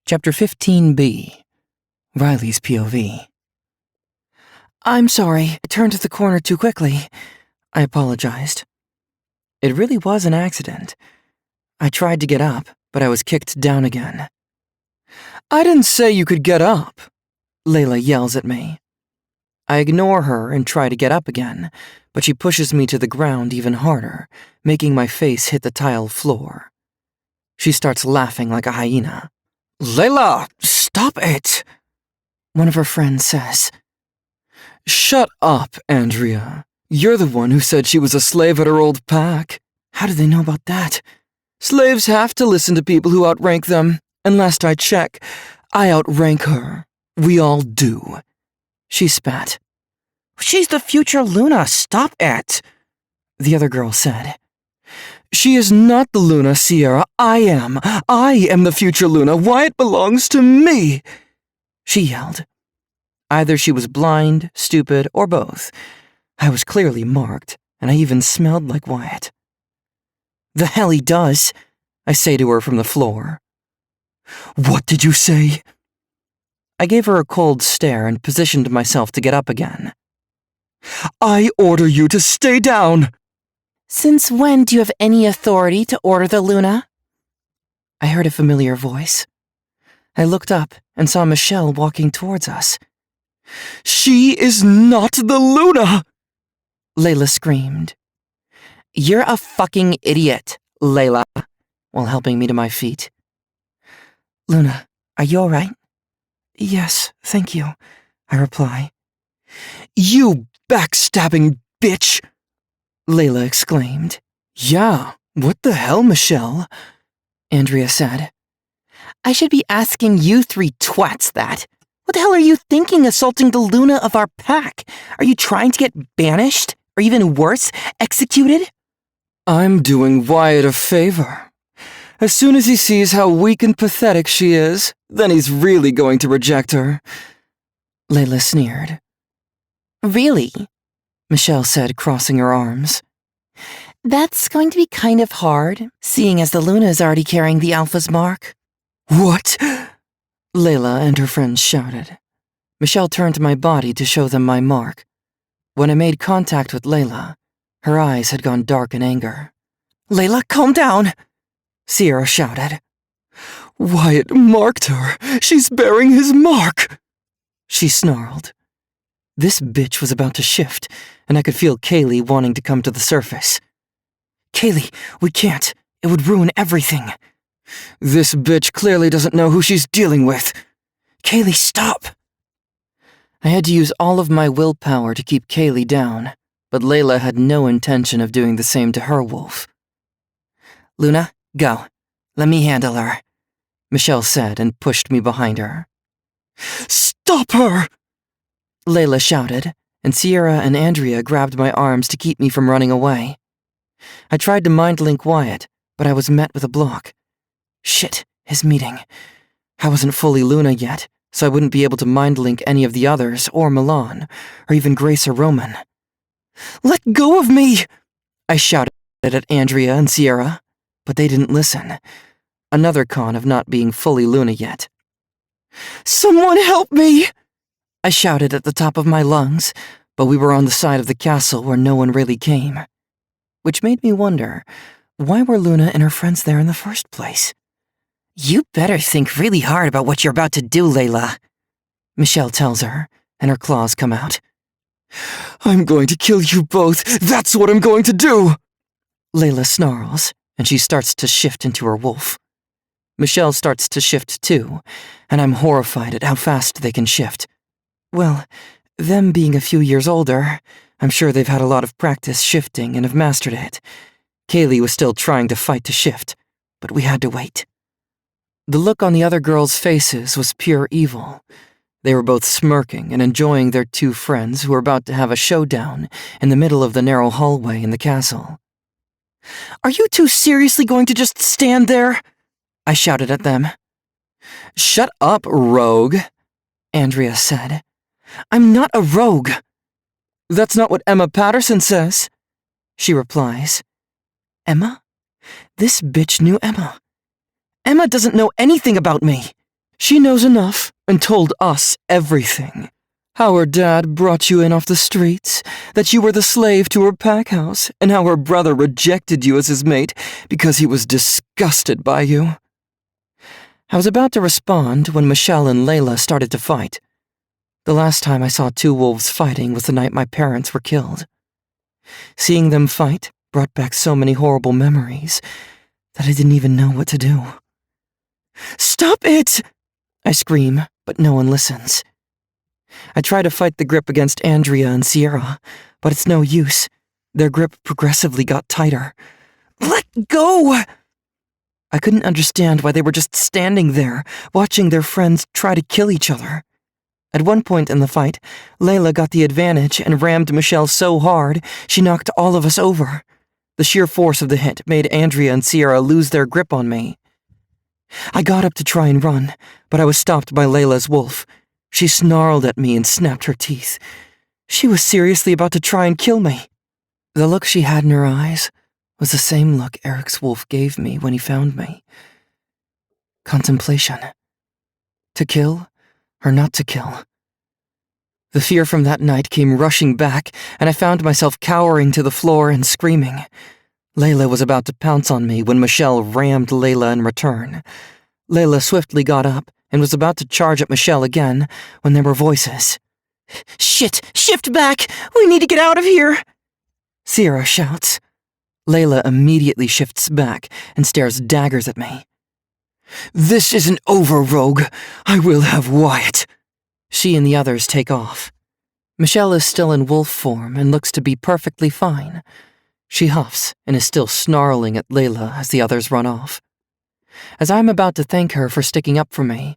Chapter 15B, Riley's POV. "I'm sorry, I turned the corner too quickly," I apologized. It really was an accident. I tried to get up, but I was kicked down again. "I didn't say you could get up," Layla yells at me. I ignore her and try to get up again, but she pushes me to the ground even harder, making my face hit the tile floor. She starts laughing like a hyena. "Layla, stop it," one of her friends says. "Shut up, Andrea. You're the one who said she was a slave at her old pack." "How do they know about that?" "Slaves have to listen to people who outrank them, and last I check, I outrank her. We all do." She spat. "She's the future Luna, stop it," the other girl said. "She is not the Luna, Sierra. I am. I am the future Luna. Wyatt belongs to me," she yelled. Either she was blind, stupid, or both. I was clearly marked, and I even smelled like Wyatt. "The hell he does," I say to her from the floor. "What did you say?" I gave her a cold stare and positioned myself to get up again. "I order you to stay down." "Since when do you have any authority to order the Luna?" I heard a familiar voice. I looked up and saw Michelle walking towards us. "She is not the Luna!" Layla screamed. "You're a fucking idiot, Layla," while helping me to my feet. "Luna, are you all right?" "Yes, thank you," I reply. "You backstabbing bitch!" Layla exclaimed. "Yeah, what the hell, Michelle?" Andrea said. "I should be asking you three twats that. What the hell are you thinking, assaulting the Luna of our pack? Are you trying to get banished? Or even worse, executed?" "I'm doing Wyatt a favor. As soon as he sees how weak and pathetic she is, then he's really going to reject her." Layla sneered. "Really?" Michelle said, crossing her arms. "That's going to be kind of hard, seeing as the Luna is already carrying the Alpha's mark." "What?" Layla and her friends shouted. Michelle turned to my body to show them my mark. When I made contact with Layla, her eyes had gone dark in anger. "Layla, calm down!" Sierra shouted. "Wyatt marked her. She's bearing his mark!" She snarled. This bitch was about to shift, and I could feel Kaylee wanting to come to the surface. "Kaylee, we can't. It would ruin everything." "This bitch clearly doesn't know who she's dealing with." "Kaylee, stop!" I had to use all of my willpower to keep Kaylee down, but Layla had no intention of doing the same to her wolf. "Luna, go. Let me handle her," Michelle said and pushed me behind her. "Stop her!" Layla shouted, and Sierra and Andrea grabbed my arms to keep me from running away. I tried to mind-link Wyatt, but I was met with a block. Shit, his meeting. I wasn't fully Luna yet, so I wouldn't be able to mind-link any of the others, or Milan, or even Grace or Roman. "Let go of me!" I shouted at Andrea and Sierra, but they didn't listen. Another con of not being fully Luna yet. "Someone help me!" I shouted at the top of my lungs, but we were on the side of the castle where no one really came. Which made me wonder, why were Luna and her friends there in the first place? "You better think really hard about what you're about to do, Layla," Michelle tells her, and her claws come out. "I'm going to kill you both. That's what I'm going to do!" Layla snarls, and she starts to shift into her wolf. Michelle starts to shift too, and I'm horrified at how fast they can shift. Well, them being a few years older, I'm sure they've had a lot of practice shifting and have mastered it. Kaylee was still trying to fight to shift, but we had to wait. The look on the other girls' faces was pure evil. They were both smirking and enjoying their two friends who were about to have a showdown in the middle of the narrow hallway in the castle. "Are you two seriously going to just stand there?" I shouted at them. "Shut up, rogue," Andrea said. "I'm not a rogue." "That's not what Emma Patterson says," she replies. "Emma? This bitch knew Emma. Emma doesn't know anything about me. She knows enough and told us everything. How her dad brought you in off the streets, that you were the slave to her pack house, and how her brother rejected you as his mate because he was disgusted by you. I was about to respond when Michelle and Layla started to fight. The last time I saw two wolves fighting was the night my parents were killed. Seeing them fight brought back so many horrible memories that I didn't even know what to do. "Stop it!" I scream, but no one listens. I try to fight the grip against Andrea and Sierra, but it's no use. Their grip progressively got tighter. "Let go!" I couldn't understand why they were just standing there, watching their friends try to kill each other. At one point in the fight, Layla got the advantage and rammed Michelle so hard, she knocked all of us over. The sheer force of the hit made Andrea and Sierra lose their grip on me. I got up to try and run, but I was stopped by Layla's wolf. She snarled at me and snapped her teeth. She was seriously about to try and kill me. The look she had in her eyes was the same look Eric's wolf gave me when he found me. Contemplation. To kill or not to kill? The fear from that night came rushing back, and I found myself cowering to the floor and screaming. Layla was about to pounce on me when Michelle rammed Layla in return. Layla swiftly got up and was about to charge at Michelle again when there were voices. "Shit! Shift back! We need to get out of here!" Sierra shouts. Layla immediately shifts back and stares daggers at me. "This isn't over, Rogue. I will have Wyatt." She and the others take off. Michelle is still in wolf form and looks to be perfectly fine. She huffs and is still snarling at Layla as the others run off. As I'm about to thank her for sticking up for me,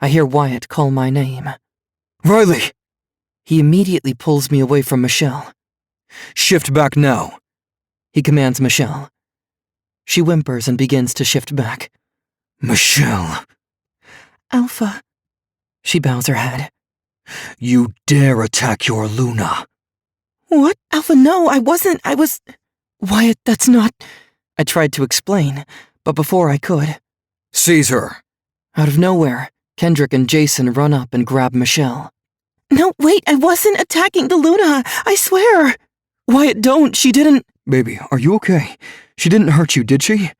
I hear Wyatt call my name. "Riley!" He immediately pulls me away from Michelle. "Shift back now," he commands Michelle. She whimpers and begins to shift back. "Michelle." "Alpha." She bows her head. "You dare attack your Luna." "What? Alpha, no, I wasn't. I was... Wyatt, that's not..." I tried to explain, but before I could... "Seize her." Out of nowhere, Kendrick and Jason run up and grab Michelle. "No, wait, I wasn't attacking the Luna, I swear." "Wyatt, don't, she didn't..." "Baby, are you okay? She didn't hurt you, did she?"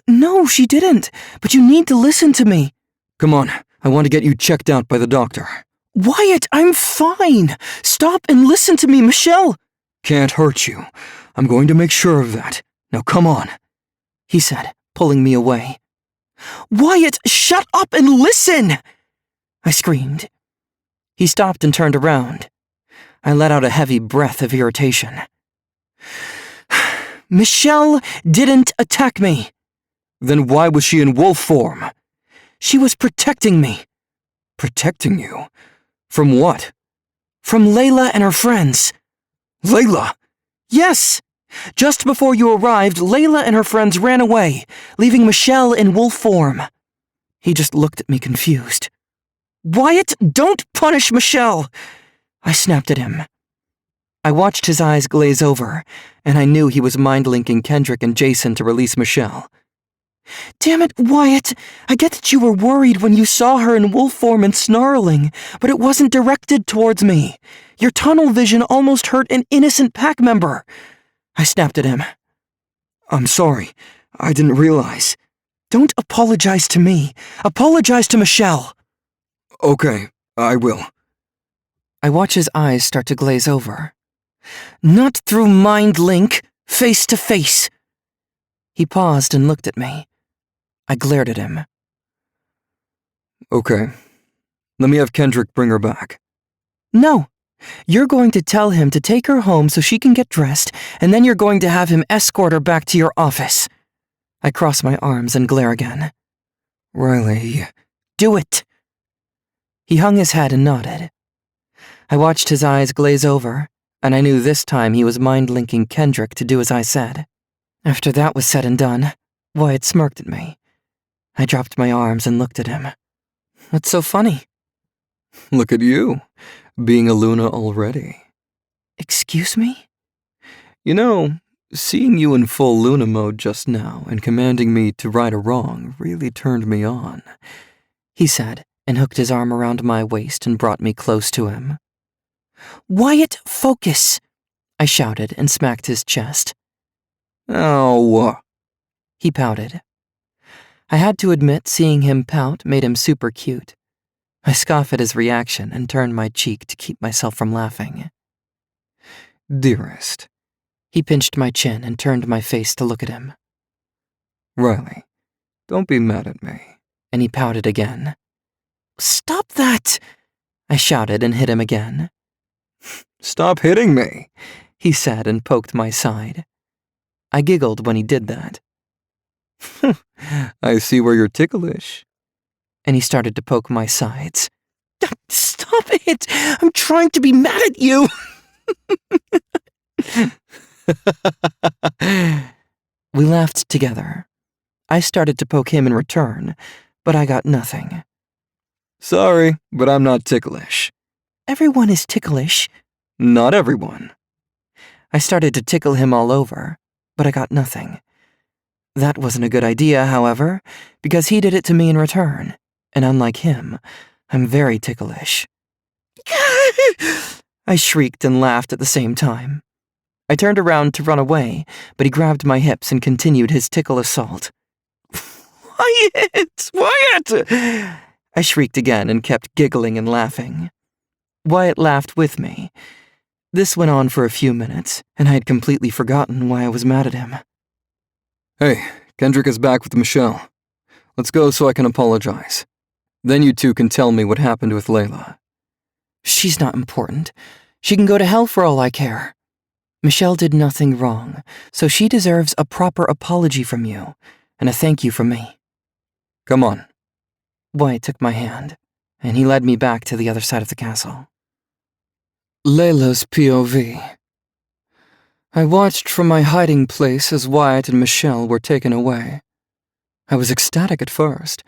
"No, she didn't, but you need to listen to me." "Come on, I want to get you checked out by the doctor." "Wyatt, I'm fine. Stop and listen to me, Michelle." "Can't hurt you. I'm going to make sure of that. Now come on," he said, pulling me away. "Wyatt, shut up and listen!" I screamed. He stopped and turned around. I let out a heavy breath of irritation. "Michelle didn't attack me." "Then why was she in wolf form?" "She was protecting me." "Protecting you? From what?" "From Layla and her friends." "Layla?" "Yes. Just before you arrived, Layla and her friends ran away, leaving Michelle in wolf form." He just looked at me confused. "Wyatt, don't punish Michelle!" I snapped at him. I watched his eyes glaze over, and I knew he was mind-linking Kendrick and Jason to release Michelle. "Damn it, Wyatt! I get that you were worried when you saw her in wolf form and snarling, but it wasn't directed towards me. Your tunnel vision almost hurt an innocent pack member." I snapped at him. "I'm sorry. I didn't realize." "Don't apologize to me. Apologize to Michelle." "Okay, I will." I watch his eyes start to glaze over. "Not through mind link, face to face." He paused and looked at me. I glared at him. "Okay. Let me have Kendrick bring her back." "No. You're going to tell him to take her home so she can get dressed, and then you're going to have him escort her back to your office." I cross my arms and glare again. "Riley..." "Do it." He hung his head and nodded. I watched his eyes glaze over, and I knew this time he was mind-linking Kendrick to do as I said. After that was said and done, Wyatt smirked at me. I dropped my arms and looked at him. "What's so funny?" "Look at you, being a Luna already." "Excuse me?" "You know, seeing you in full Luna mode just now and commanding me to right a wrong really turned me on," he said and hooked his arm around my waist and brought me close to him. "Wyatt, focus!" I shouted and smacked his chest. "Oh." He pouted. I had to admit seeing him pout made him super cute. I scoffed at his reaction and turned my cheek to keep myself from laughing. "Dearest." He pinched my chin and turned my face to look at him. "Riley, don't be mad at me." And he pouted again. "Stop that!" I shouted and hit him again. "Stop hitting me," he said and poked my side. I giggled when he did that. "I see where you're ticklish." And he started to poke my sides. "Stop it! I'm trying to be mad at you!" We laughed together. I started to poke him in return, but I got nothing. "Sorry, but I'm not ticklish." "Everyone is ticklish." "Not everyone." I started to tickle him all over, but I got nothing. That wasn't a good idea, however, because he did it to me in return, and unlike him, I'm very ticklish. I shrieked and laughed at the same time. I turned around to run away, but he grabbed my hips and continued his tickle assault. "Wyatt! Wyatt!" I shrieked again and kept giggling and laughing. Wyatt laughed with me. This went on for a few minutes, and I had completely forgotten why I was mad at him. "Hey, Kendrick is back with Michelle. Let's go so I can apologize. Then you two can tell me what happened with Layla." "She's not important. She can go to hell for all I care. Michelle did nothing wrong, so she deserves a proper apology from you, and a thank you from me." "Come on." Wyatt took my hand, and he led me back to the other side of the castle. Layla's POV. I watched from my hiding place as Wyatt and Michelle were taken away. I was ecstatic at first.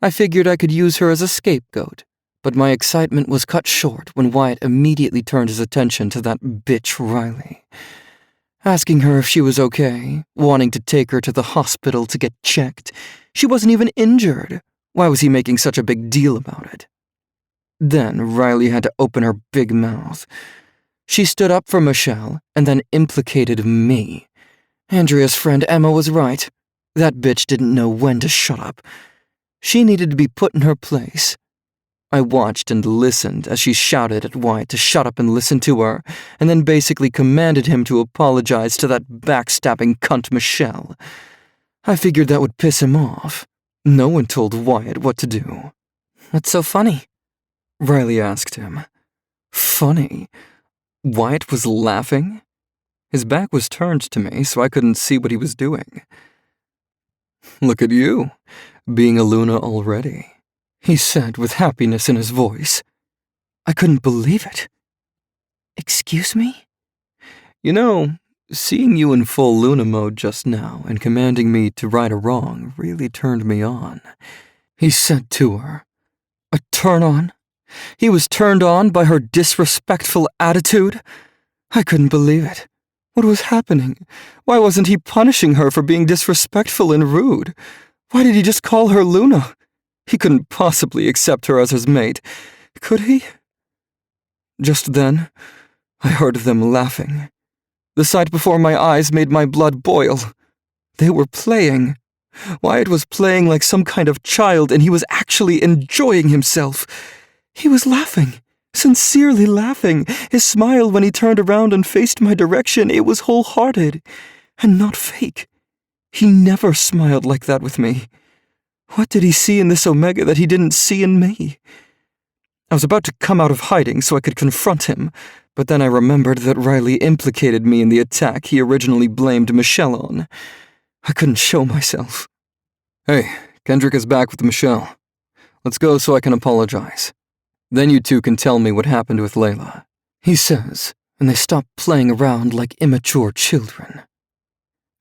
I figured I could use her as a scapegoat, but my excitement was cut short when Wyatt immediately turned his attention to that bitch Riley. Asking her if she was okay, wanting to take her to the hospital to get checked. She wasn't even injured. Why was he making such a big deal about it? Then Riley had to open her big mouth. She stood up for Michelle and then implicated me. Andrea's friend Emma was right. That bitch didn't know when to shut up. She needed to be put in her place. I watched and listened as she shouted at Wyatt to shut up and listen to her, and then basically commanded him to apologize to that backstabbing cunt Michelle. I figured that would piss him off. No one told Wyatt what to do. "What's so funny?" Riley asked him. Funny? Wyatt was laughing? His back was turned to me, so I couldn't see what he was doing. "Look at you, being a Luna already," he said with happiness in his voice. I couldn't believe it. "Excuse me?" "You know, seeing you in full Luna mode just now and commanding me to right a wrong really turned me on," he said to her. A turn on? He was turned on by her disrespectful attitude? I couldn't believe it. What was happening? Why wasn't he punishing her for being disrespectful and rude? Why did he just call her Luna? He couldn't possibly accept her as his mate, could he? Just then, I heard them laughing. The sight before my eyes made my blood boil. They were playing. Wyatt was playing like some kind of child, and he was actually enjoying himself. He was laughing, sincerely laughing. His smile when he turned around and faced my direction, it was wholehearted, and not fake. He never smiled like that with me. What did he see in this Omega that he didn't see in me? I was about to come out of hiding so I could confront him, but then I remembered that Riley implicated me in the attack he originally blamed Michelle on. I couldn't show myself. "Hey, Kendrick is back with Michelle. Let's go so I can apologize. Then you two can tell me what happened with Layla," he says, and they stop playing around like immature children.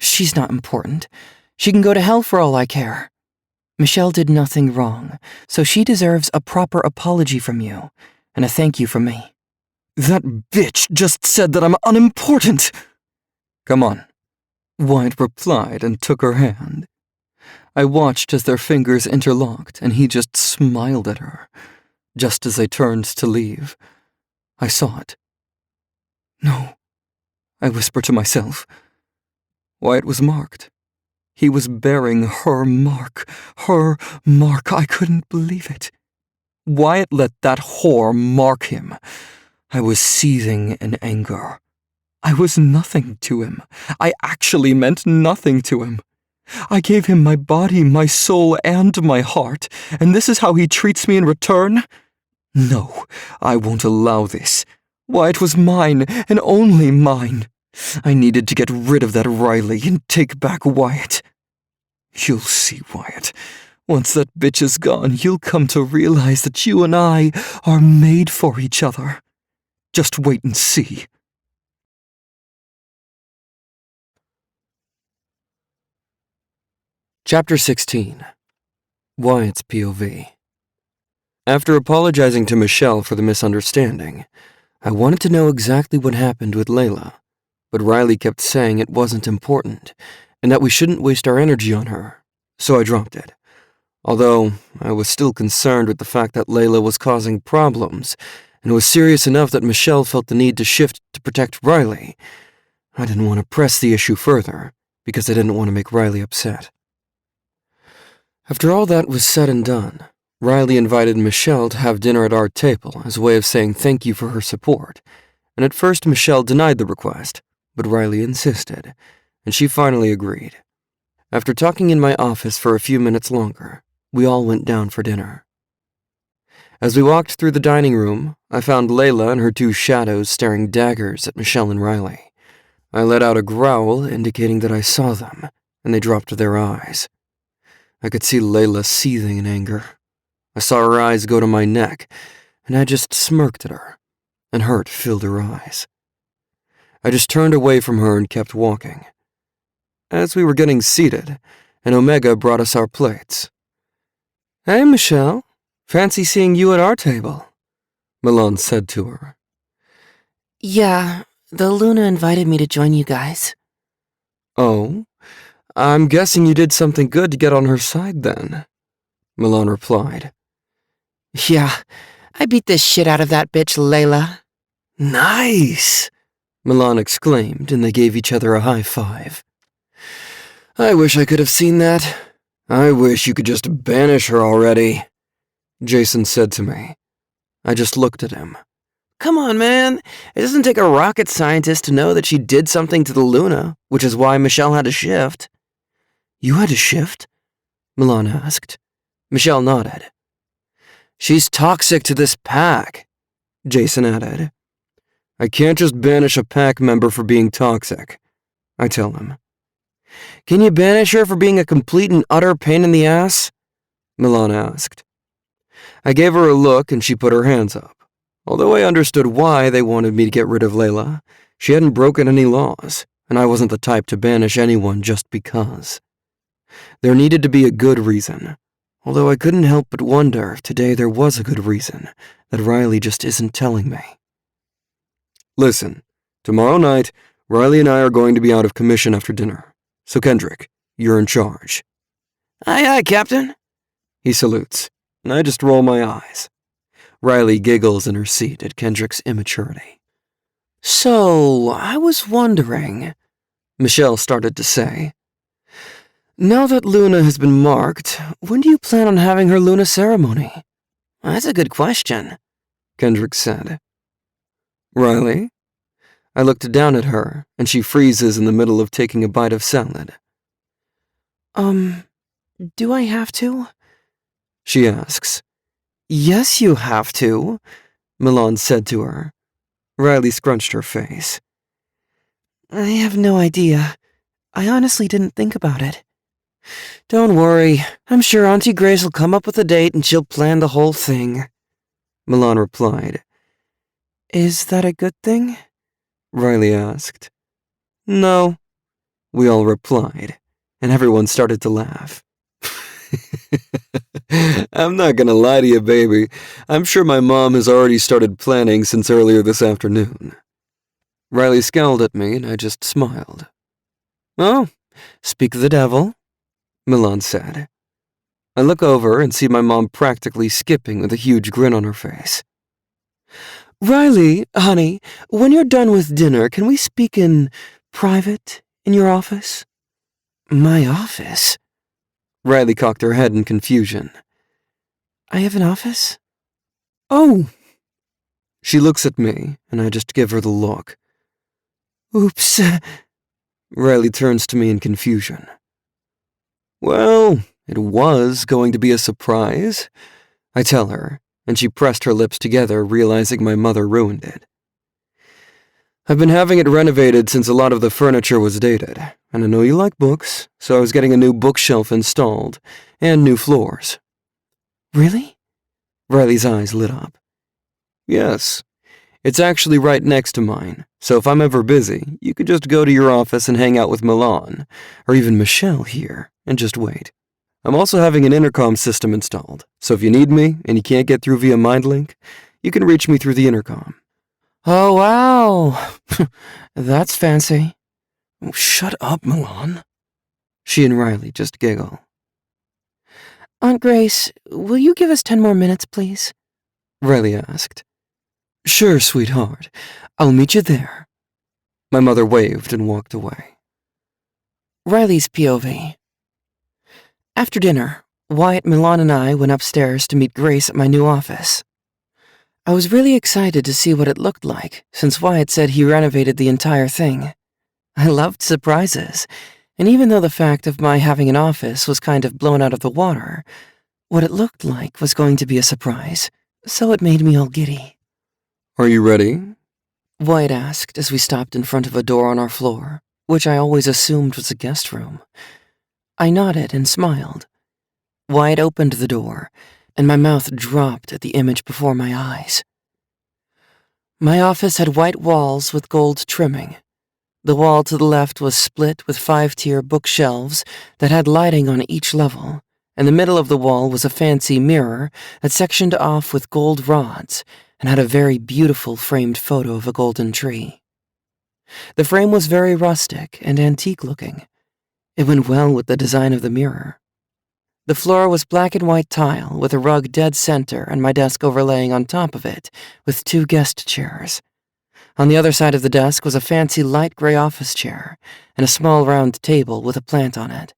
"She's not important. She can go to hell for all I care. Michelle did nothing wrong, so she deserves a proper apology from you, and a thank you from me." That bitch just said that I'm unimportant. "Come on," Wyatt replied and took her hand. I watched as their fingers interlocked and he just smiled at her. Just as they turned to leave, I saw it. No, I whispered to myself. Wyatt was marked. He was bearing her mark. Her mark. I couldn't believe it. Wyatt let that whore mark him. I was seething in anger. I was nothing to him. I actually meant nothing to him. I gave him my body, my soul, and my heart, and this is how he treats me in return? No, I won't allow this. Wyatt was mine, and only mine. I needed to get rid of that Riley and take back Wyatt. You'll see, Wyatt. Once that bitch is gone, you'll come to realize that you and I are made for each other. Just wait and see. Chapter 16. Wyatt's POV. After apologizing to Michelle for the misunderstanding, I wanted to know exactly what happened with Layla, but Riley kept saying it wasn't important and that we shouldn't waste our energy on her, so I dropped it. Although I was still concerned with the fact that Layla was causing problems and was serious enough that Michelle felt the need to shift to protect Riley, I didn't want to press the issue further because I didn't want to make Riley upset. After all that was said and done, Riley invited Michelle to have dinner at our table as a way of saying thank you for her support, and at first Michelle denied the request, but Riley insisted, and she finally agreed. After talking in my office for a few minutes longer, we all went down for dinner. As we walked through the dining room, I found Layla and her two shadows staring daggers at Michelle and Riley. I let out a growl indicating that I saw them, and they dropped their eyes. I could see Layla seething in anger. I saw her eyes go to my neck, and I just smirked at her, and hurt filled her eyes. I just turned away from her and kept walking. As we were getting seated, an Omega brought us our plates. "Hey, Michelle, fancy seeing you at our table," Milan said to her. Yeah, the Luna invited me to join you guys. "Oh, I'm guessing you did something good to get on her side then," Milan replied. Yeah, I beat the shit out of that bitch, Layla. "Nice," Milan exclaimed, and they gave each other a high five. "I wish I could have seen that. I wish you could just banish her already," Jason said to me. I just looked at him. Come on, man. It doesn't take a rocket scientist to know that she did something to the Luna, which is why Michelle had to shift. "You had to shift?" Milan asked. Michelle nodded. "She's toxic to this pack," Jason added. "I can't just banish a pack member for being toxic," I tell him. "Can you banish her for being a complete and utter pain in the ass?" Milan asked. I gave her a look and she put her hands up. Although I understood why they wanted me to get rid of Layla, she hadn't broken any laws, and I wasn't the type to banish anyone just because. There needed to be a good reason, although I couldn't help but wonder if today there was a good reason that Riley just isn't telling me. "Listen, tomorrow night, Riley and I are going to be out of commission after dinner, so Kendrick, you're in charge." Aye, aye, Captain. He salutes, and I just roll my eyes. Riley giggles in her seat at Kendrick's immaturity. So, I was wondering, Michelle started to say. "Now that Luna has been marked, when do you plan on having her Luna ceremony?" That's a good question, Kendrick said. "Riley?" I looked down at her, and she freezes in the middle of taking a bite of salad. Do I have to? She asks. Yes, you have to, Milan said to her. Riley scrunched her face. I have no idea. I honestly didn't think about it. Don't worry, I'm sure Auntie Grace will come up with a date and she'll plan the whole thing, Milan replied. Is that a good thing? Riley asked. No, we all replied, and everyone started to laugh. I'm not gonna lie to you, baby. I'm sure my mom has already started planning since earlier this afternoon. Riley scowled at me, and I just smiled. Oh, speak of the devil, Milan said. I look over and see my mom practically skipping with a huge grin on her face. Riley, honey, when you're done with dinner, can we speak in private in your office? My office? Riley cocked her head in confusion. I have an office? Oh! She looks at me, and I just give her the look. Oops. Riley turns to me in confusion. Well, it was going to be a surprise, I tell her, and she pressed her lips together, realizing my mother ruined it. I've been having it renovated since a lot of the furniture was dated, and I know you like books, so I was getting a new bookshelf installed, and new floors. Really? Riley's eyes lit up. Yes. It's actually right next to mine, so if I'm ever busy, you could just go to your office and hang out with Milan, or even Michelle here, and just wait. I'm also having an intercom system installed, so if you need me and you can't get through via MindLink, you can reach me through the intercom. Oh, wow. That's fancy. Oh, shut up, Milan. She and Riley just giggle. Aunt Grace, will you give us 10 more minutes, please? Riley asked. Sure, sweetheart. I'll meet you there. My mother waved and walked away. Riley's POV. After dinner, Wyatt, Milan, and I went upstairs to meet Grace at my new office. I was really excited to see what it looked like, since Wyatt said he renovated the entire thing. I loved surprises, and even though the fact of my having an office was kind of blown out of the water, what it looked like was going to be a surprise, so it made me all giddy. Are you ready? Wyatt asked as we stopped in front of a door on our floor, which I always assumed was a guest room. I nodded and smiled. Wyatt opened the door, and my mouth dropped at the image before my eyes. My office had white walls with gold trimming. The wall to the left was split with 5-tier bookshelves that had lighting on each level, and the middle of the wall was a fancy mirror that sectioned off with gold rods and had a very beautiful framed photo of a golden tree. The frame was very rustic and antique-looking. It went well with the design of the mirror. The floor was black and white tile with a rug dead center and my desk overlaying on top of it with 2 guest chairs. On the other side of the desk was a fancy light gray office chair and a small round table with a plant on it.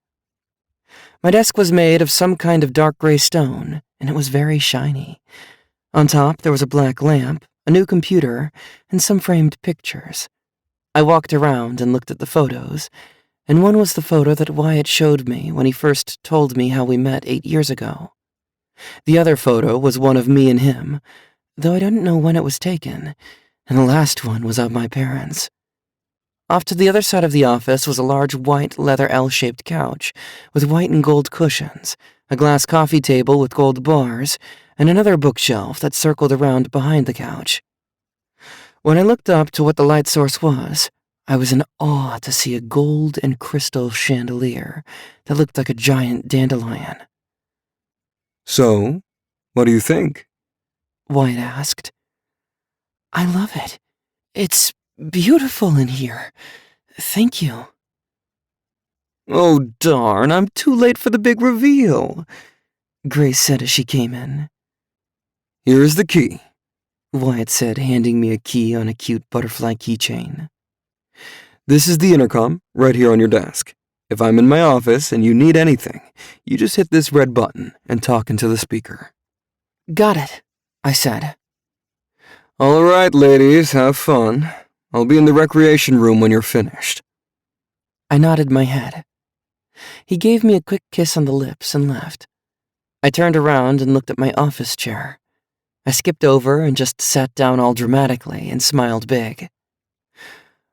My desk was made of some kind of dark gray stone, and it was very shiny. On top, there was a black lamp, a new computer, and some framed pictures. I walked around and looked at the photos, and one was the photo that Wyatt showed me when he first told me how we met 8 years ago. The other photo was one of me and him, though I didn't know when it was taken, and the last one was of my parents. Off to the other side of the office was a large white leather L-shaped couch with white and gold cushions, a glass coffee table with gold bars, and another bookshelf that circled around behind the couch. When I looked up to what the light source was, I was in awe to see a gold and crystal chandelier that looked like a giant dandelion. So, what do you think? Wyatt asked. I love it. It's beautiful in here. Thank you. Oh, darn, I'm too late for the big reveal, Grace said as she came in. Here's the key, Wyatt said, handing me a key on a cute butterfly keychain. This is the intercom, right here on your desk. If I'm in my office and you need anything, you just hit this red button and talk into the speaker. Got it, I said. All right, ladies, have fun. I'll be in the recreation room when you're finished. I nodded my head. He gave me a quick kiss on the lips and left. I turned around and looked at my office chair. I skipped over and just sat down all dramatically and smiled big.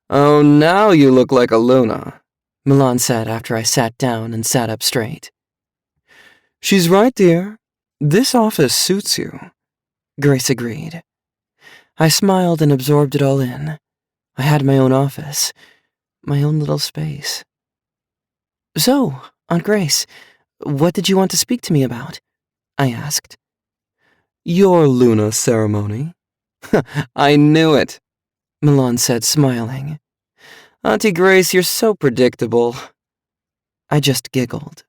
Oh, now you look like a Luna, Milan said after I sat down and sat up straight. She's right, dear. This office suits you, Grace agreed. I smiled and absorbed it all in. I had my own office, my own little space. So, Aunt Grace, what did you want to speak to me about? I asked. Your Luna ceremony. I knew it, Milan said, smiling. Auntie Grace, you're so predictable. I just giggled.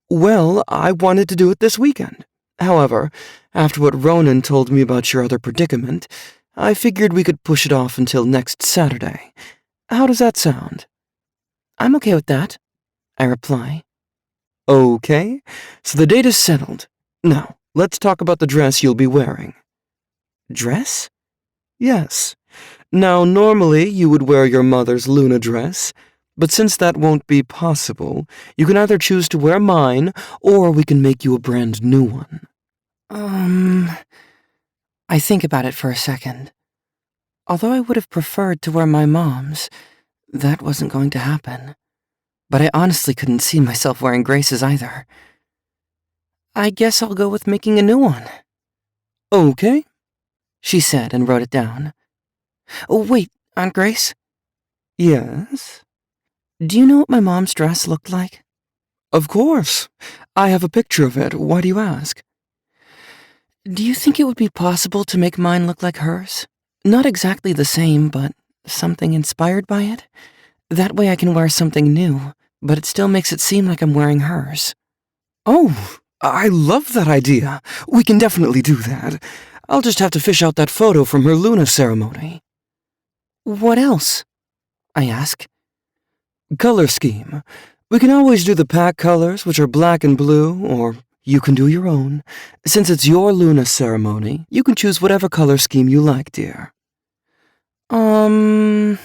Well, I wanted to do it this weekend. However, after what Ronan told me about your other predicament, I figured we could push it off until next Saturday. How does that sound? I'm okay with that, I reply. Okay, so the date is settled. Now, let's talk about the dress you'll be wearing. Dress? Yes. Now, normally you would wear your mother's Luna dress, but since that won't be possible, you can either choose to wear mine, or we can make you a brand new one. I think about it for a second. Although I would have preferred to wear my mom's, that wasn't going to happen. But I honestly couldn't see myself wearing Grace's either. I guess I'll go with making a new one. Okay, She said and wrote it down. Oh, wait, Aunt Grace? yes. Do you know what my mom's dress looked like? Of course. I have a picture of it. Why do you ask? Do you think it would be possible to make mine look like hers? Not exactly the same, but something inspired by it? That way I can wear something new, but it still makes it seem like I'm wearing hers. Oh, I love that idea. We can definitely do that. I'll just have to fish out that photo from her Luna ceremony. What else? I ask. Color scheme. We can always do the pack colors, which are black and blue, or you can do your own. Since it's your Luna ceremony, you can choose whatever color scheme you like, dear. I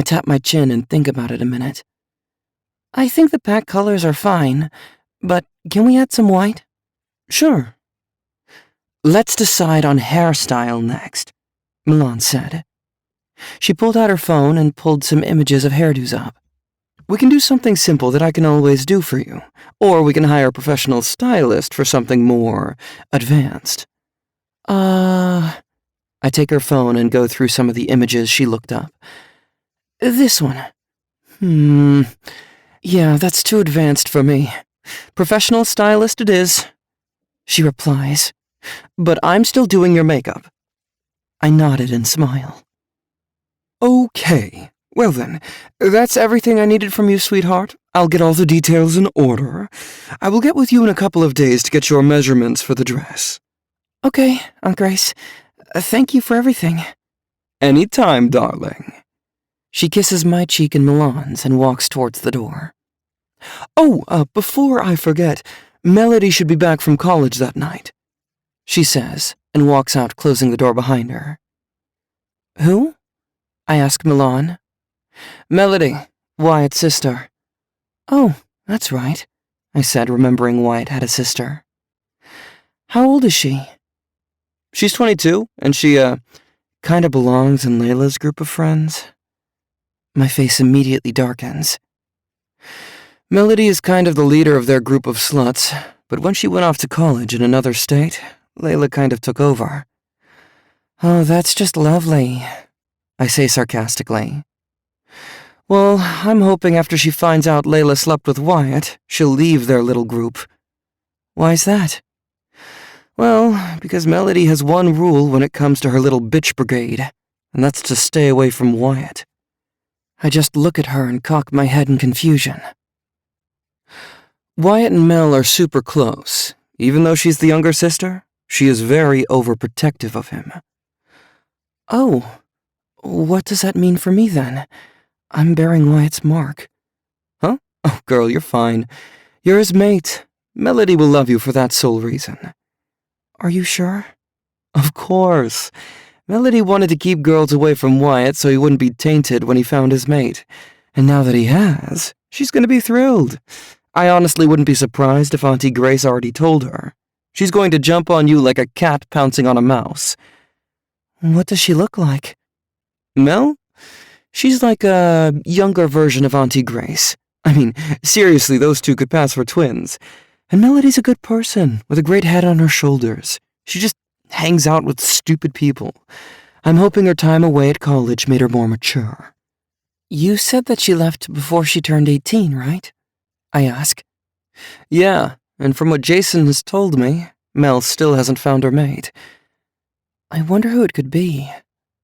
tap my chin and think about it a minute. I think the pack colors are fine, but can we add some white? Sure. Let's decide on hairstyle next, Milan said. She pulled out her phone and pulled some images of hairdos up. We can do something simple that I can always do for you, or we can hire a professional stylist for something more advanced. I take her phone and go through some of the images she looked up. This one. Yeah, that's too advanced for me. Professional stylist it is, she replies. But I'm still doing your makeup. I nodded and smiled. Okay, well then, that's everything I needed from you, sweetheart. I'll get all the details in order. I will get with you in a couple of days to get your measurements for the dress. Okay, Aunt Grace. Thank you for everything. Anytime, darling. She kisses my cheek and Milan's and walks towards the door. Oh, before I forget, Melody should be back from college that night, she says, and walks out, closing the door behind her. Who? I ask Milan. Melody, Wyatt's sister. Oh, that's right, I said, remembering Wyatt had a sister. How old is she? She's 22, and she, kinda belongs in Layla's group of friends. My face immediately darkens. Melody is kind of the leader of their group of sluts, but when she went off to college in another state, Layla kind of took over. Oh, that's just lovely, I say sarcastically. Well, I'm hoping after she finds out Layla slept with Wyatt, she'll leave their little group. Why's that? Well, because Melody has one rule when it comes to her little bitch brigade, and that's to stay away from Wyatt. I just look at her and cock my head in confusion. Wyatt and Mel are super close. Even though she's the younger sister, she is very overprotective of him. Oh, what does that mean for me then? I'm bearing Wyatt's mark. Huh? Oh, girl, you're fine. You're his mate. Melody will love you for that sole reason. Are you sure? Of course. Melody wanted to keep girls away from Wyatt so he wouldn't be tainted when he found his mate. And now that he has, she's gonna be thrilled. I honestly wouldn't be surprised if Auntie Grace already told her. She's going to jump on you like a cat pouncing on a mouse. What does she look like? Mel? She's like a younger version of Auntie Grace. I mean, seriously, those two could pass for twins. And Melody's a good person, with a great head on her shoulders. She just hangs out with stupid people. I'm hoping her time away at college made her more mature. You said that she left before she turned 18, right? I ask. Yeah, and from what Jason has told me, Mel still hasn't found her mate. I wonder who it could be,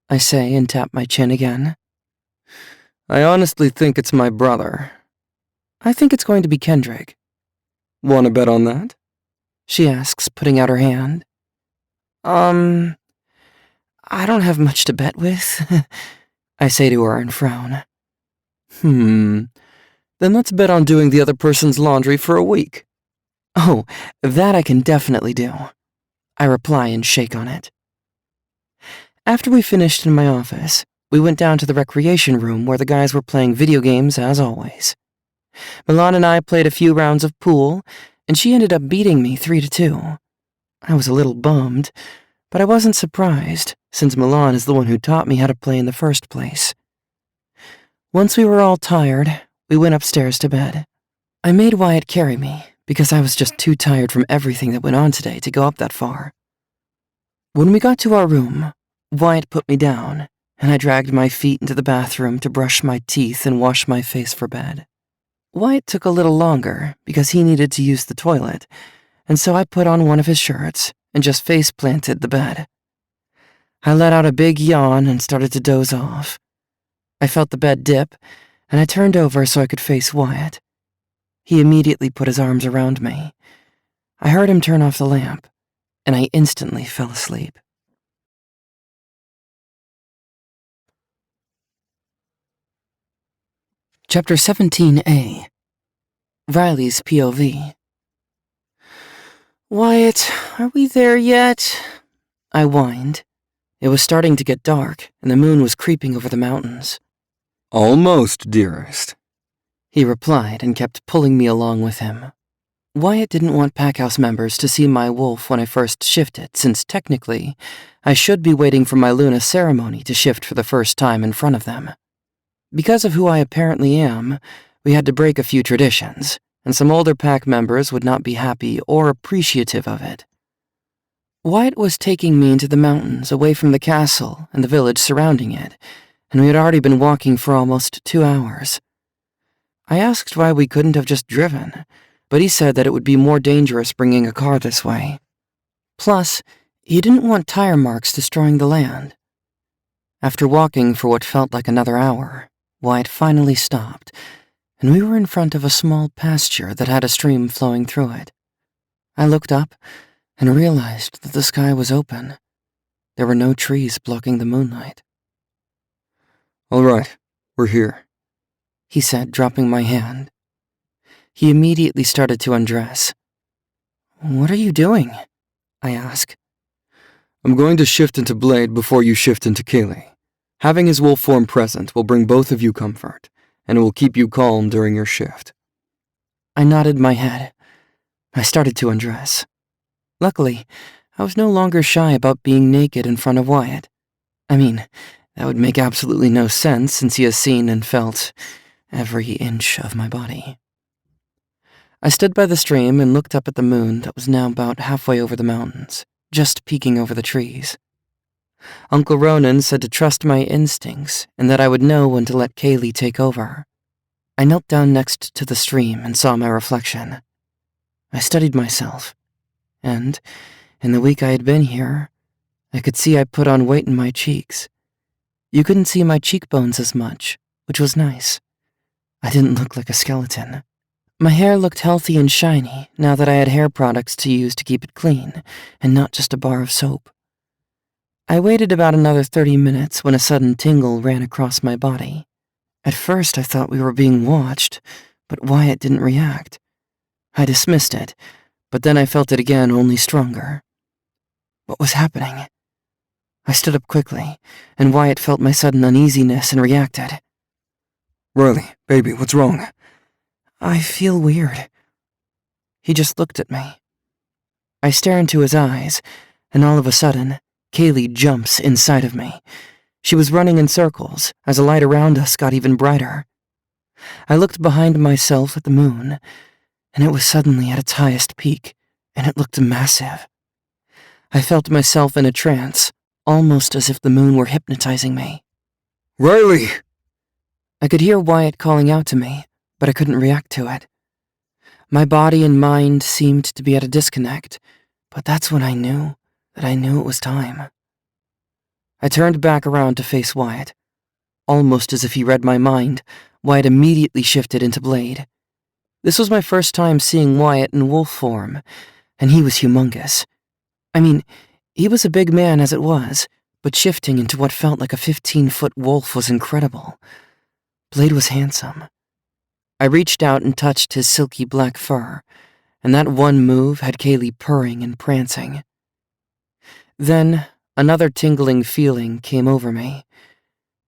I say and tap my chin again. I honestly think it's my brother. I think it's going to be Kendrick. Wanna bet on that? She asks, putting out her hand. I don't have much to bet with, I say to her and frown. Then let's bet on doing the other person's laundry for a week. Oh, that I can definitely do, I reply and shake on it. After we finished in my office, we went down to the recreation room where the guys were playing video games as always. Milan and I played a few rounds of pool, and she ended up beating me 3-2. I was a little bummed, but I wasn't surprised, since Milan is the one who taught me how to play in the first place. Once we were all tired, we went upstairs to bed. I made Wyatt carry me, because I was just too tired from everything that went on today to go up that far. When we got to our room, Wyatt put me down, and I dragged my feet into the bathroom to brush my teeth and wash my face for bed. Wyatt took a little longer because he needed to use the toilet, and so I put on one of his shirts and just face-planted the bed. I let out a big yawn and started to doze off. I felt the bed dip, and I turned over so I could face Wyatt. He immediately put his arms around me. I heard him turn off the lamp, and I instantly fell asleep. Chapter 17A. Riley's POV. Wyatt, are we there yet? I whined. It was starting to get dark, and the moon was creeping over the mountains. Almost, dearest, he replied and kept pulling me along with him. Wyatt didn't want Packhouse members to see my wolf when I first shifted, since technically, I should be waiting for my Luna ceremony to shift for the first time in front of them. Because of who I apparently am, we had to break a few traditions, and some older pack members would not be happy or appreciative of it. Wyatt was taking me into the mountains away from the castle and the village surrounding it, and we had already been walking for almost 2 hours. I asked why we couldn't have just driven, but he said that it would be more dangerous bringing a car this way. Plus, he didn't want tire marks destroying the land. After walking for what felt like another hour, Wyatt finally stopped, and we were in front of a small pasture that had a stream flowing through it. I looked up and realized that the sky was open. There were no trees blocking the moonlight. All right, we're here, he said, dropping my hand. He immediately started to undress. What are you doing? I asked. I'm going to shift into Blade before you shift into Kaylee. Having his wolf form present will bring both of you comfort, and it will keep you calm during your shift. I nodded my head. I started to undress. Luckily, I was no longer shy about being naked in front of Wyatt. I mean, that would make absolutely no sense since he has seen and felt every inch of my body. I stood by the stream and looked up at the moon that was now about halfway over the mountains, just peeking over the trees. Uncle Ronan said to trust my instincts and that I would know when to let Kaylee take over. I knelt down next to the stream and saw my reflection. I studied myself, and, in the week I had been here, I could see I put on weight in my cheeks. You couldn't see my cheekbones as much, which was nice. I didn't look like a skeleton. My hair looked healthy and shiny now that I had hair products to use to keep it clean, and not just a bar of soap. I waited about another 30 minutes when a sudden tingle ran across my body. At first I thought we were being watched, but Wyatt didn't react. I dismissed it, but then I felt it again, only stronger. What was happening? I stood up quickly, and Wyatt felt my sudden uneasiness and reacted. Riley, baby, what's wrong? I feel weird. He just looked at me. I stare into his eyes, and all of a sudden, Kaylee jumps inside of me. She was running in circles as the light around us got even brighter. I looked behind myself at the moon, and it was suddenly at its highest peak, and it looked massive. I felt myself in a trance, almost as if the moon were hypnotizing me. Riley! I could hear Wyatt calling out to me, but I couldn't react to it. My body and mind seemed to be at a disconnect, but that's when I knew it was time. I turned back around to face Wyatt. Almost as if he read my mind, Wyatt immediately shifted into Blade. This was my first time seeing Wyatt in wolf form, and he was humongous. I mean, he was a big man as it was, but shifting into what felt like a 15-foot wolf was incredible. Blade was handsome. I reached out and touched his silky black fur, and that one move had Kaylee purring and prancing. Then, another tingling feeling came over me,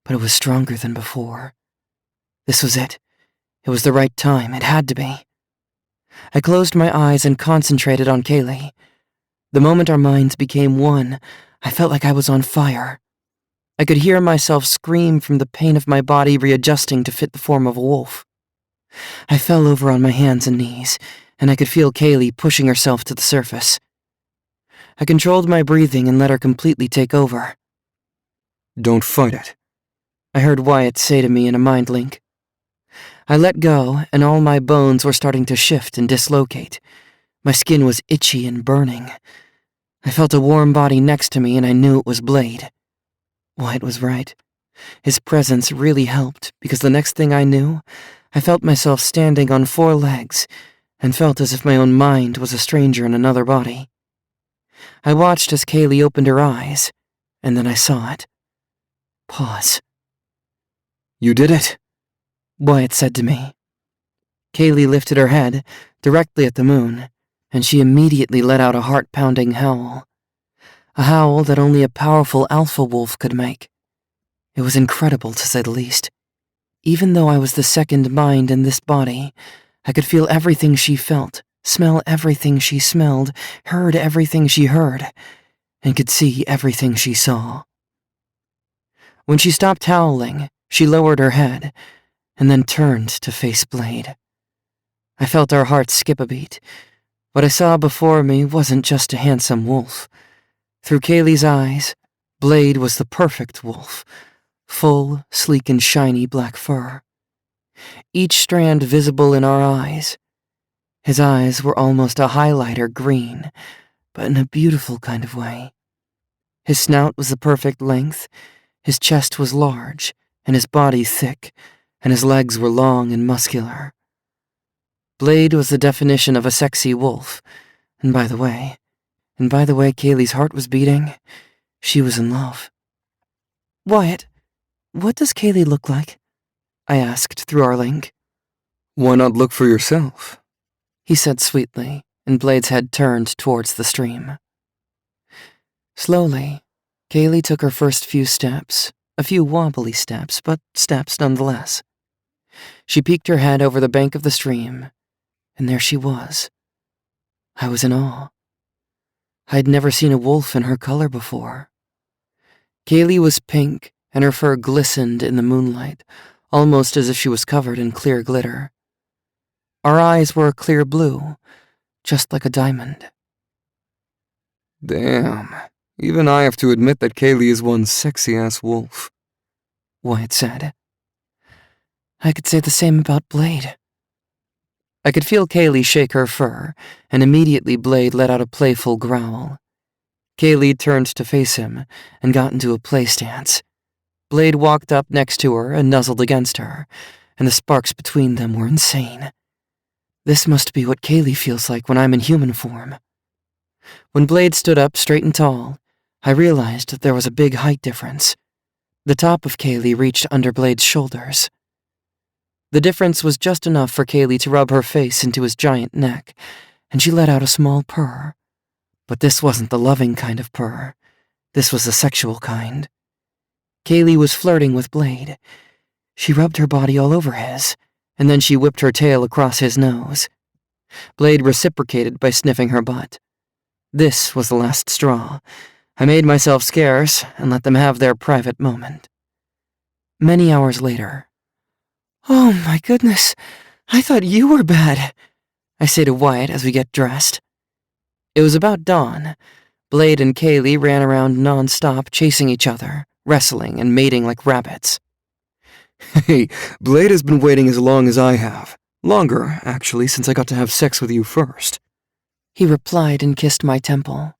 but it was stronger than before. This was it. It was the right time. It had to be. I closed my eyes and concentrated on Kaylee. The moment our minds became one, I felt like I was on fire. I could hear myself scream from the pain of my body readjusting to fit the form of a wolf. I fell over on my hands and knees, and I could feel Kaylee pushing herself to the surface. I controlled my breathing and let her completely take over. Don't fight it, I heard Wyatt say to me in a mind link. I let go, and all my bones were starting to shift and dislocate. My skin was itchy and burning. I felt a warm body next to me, and I knew it was Blade. Wyatt was right. His presence really helped, because the next thing I knew, I felt myself standing on 4 legs, and felt as if my own mind was a stranger in another body. I watched as Kaylee opened her eyes, and then I saw it. Pause. You did it, Wyatt said to me. Kaylee lifted her head, directly at the moon, and she immediately let out a heart-pounding howl. A howl that only a powerful alpha wolf could make. It was incredible, to say the least. Even though I was the second mind in this body, I could feel everything she felt, smell everything she smelled, heard everything she heard, and could see everything she saw. When she stopped howling, she lowered her head, and then turned to face Blade. I felt our hearts skip a beat. What I saw before me wasn't just a handsome wolf. Through Kaylee's eyes, Blade was the perfect wolf. Full, sleek and shiny black fur. Each strand visible in our eyes. His eyes were almost a highlighter green, but in a beautiful kind of way. His snout was the perfect length, his chest was large, and his body thick, and his legs were long and muscular. Blade was the definition of a sexy wolf, and by the way Kaylee's heart was beating, she was in love. Wyatt, what does Kaylee look like? I asked through our link. Why not look for yourself? He said sweetly, and Blade's head turned towards the stream. Slowly, Kaylee took her first few steps, a few wobbly steps, but steps nonetheless. She peeked her head over the bank of the stream, and there she was. I was in awe. I'd never seen a wolf in her color before. Kaylee was pink, and her fur glistened in the moonlight, almost as if she was covered in clear glitter. Our eyes were a clear blue, just like a diamond. Damn, even I have to admit that Kaylee is one sexy-ass wolf, Wyatt said. I could say the same about Blade. I could feel Kaylee shake her fur, and immediately Blade let out a playful growl. Kaylee turned to face him and got into a play stance. Blade walked up next to her and nuzzled against her, and the sparks between them were insane. This must be what Kaylee feels like when I'm in human form. When Blade stood up straight and tall, I realized that there was a big height difference. The top of Kaylee reached under Blade's shoulders. The difference was just enough for Kaylee to rub her face into his giant neck, and she let out a small purr. But this wasn't the loving kind of purr. This was the sexual kind. Kaylee was flirting with Blade. She rubbed her body all over his, and then she whipped her tail across his nose. Blade reciprocated by sniffing her butt. This was the last straw. I made myself scarce and let them have their private moment. Many hours later. Oh my goodness, I thought you were bad, I say to Wyatt as we get dressed. It was about dawn. Blade and Kaylee ran around non-stop chasing each other, wrestling and mating like rabbits. Hey, Blade has been waiting as long as I have. Longer, actually, since I got to have sex with you first. He replied and kissed my temple.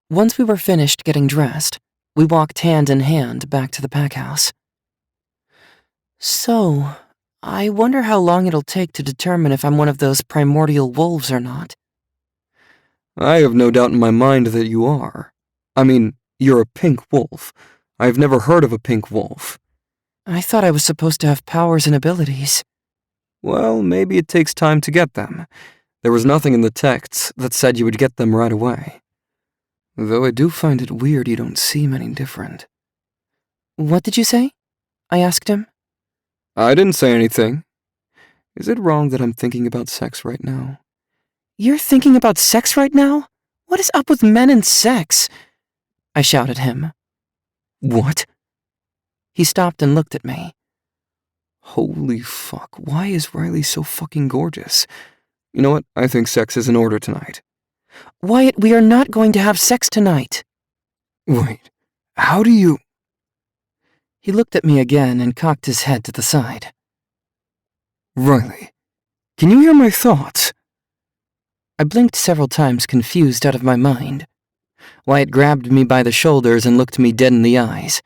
Once we were finished getting dressed, we walked hand in hand back to the pack house. So, I wonder how long it'll take to determine if I'm one of those primordial wolves or not. I have no doubt in my mind that you are. I mean, you're a pink wolf. I've never heard of a pink wolf. I thought I was supposed to have powers and abilities. Well, maybe it takes time to get them. There was nothing in the texts that said you would get them right away. Though I do find it weird you don't seem any different. What did you say? I asked him. I didn't say anything. Is it wrong that I'm thinking about sex right now? You're thinking about sex right now? What is up with men and sex? I shouted at him. What? He stopped and looked at me. Holy fuck, why is Riley so fucking gorgeous? You know what? I think sex is in order tonight. Wyatt, we are not going to have sex tonight. Wait, how do you... He looked at me again and cocked his head to the side. Riley, can you hear my thoughts? I blinked several times, confused out of my mind. Wyatt grabbed me by the shoulders and looked me dead in the eyes.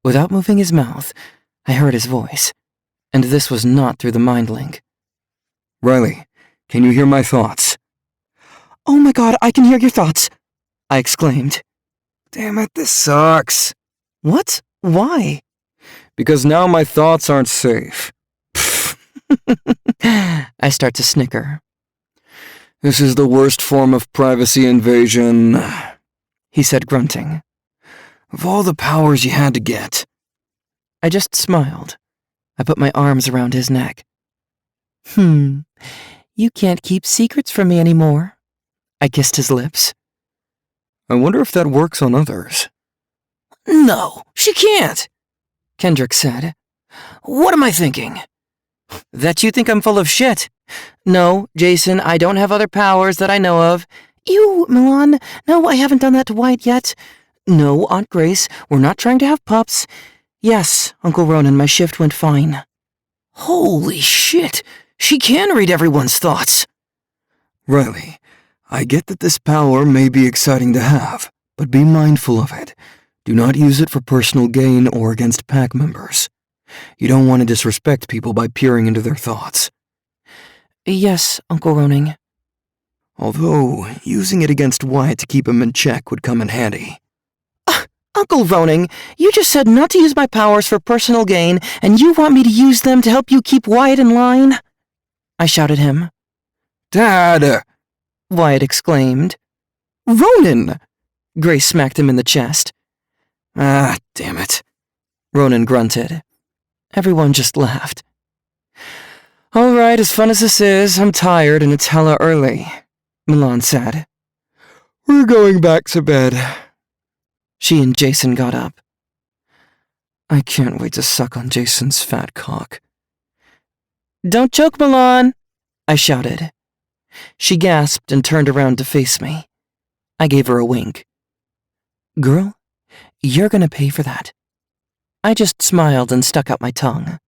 Without moving his mouth, I heard his voice, and this was not through the mind link. Riley, can you hear my thoughts? Oh my God, I can hear your thoughts, I exclaimed. Damn it, this sucks. What? Why? Because now my thoughts aren't safe. I start to snicker. This is the worst form of privacy invasion, he said, grunting. Of all the powers you had to get. I just smiled. I put my arms around his neck. You can't keep secrets from me anymore. I kissed his lips. I wonder if that works on others. No, she can't, Kendrick said. What am I thinking? That you think I'm full of shit. No, Jason, I don't have other powers that I know of. Ew, Milan. No, I haven't done that to Wyatt yet. No, Aunt Grace, we're not trying to have pups. Yes, Uncle Ronan, my shift went fine. Holy shit, she can read everyone's thoughts. Riley, I get that this power may be exciting to have, but be mindful of it. Do not use it for personal gain or against pack members. You don't want to disrespect people by peering into their thoughts. Yes, Uncle Ronan. Although, using it against Wyatt to keep him in check would come in handy. Uncle Ronan, you just said not to use my powers for personal gain, and you want me to use them to help you keep Wyatt in line? I shouted at him. Dad! Wyatt exclaimed. Ronan! Grace smacked him in the chest. Ah, damn it. Ronan grunted. Everyone just laughed. All right, as fun as this is, I'm tired and it's hella early, Milan said. We're going back to bed. She and Jason got up. I can't wait to suck on Jason's fat cock. Don't choke, Milan, I shouted. She gasped and turned around to face me. I gave her a wink. Girl, you're gonna pay for that. I just smiled and stuck out my tongue.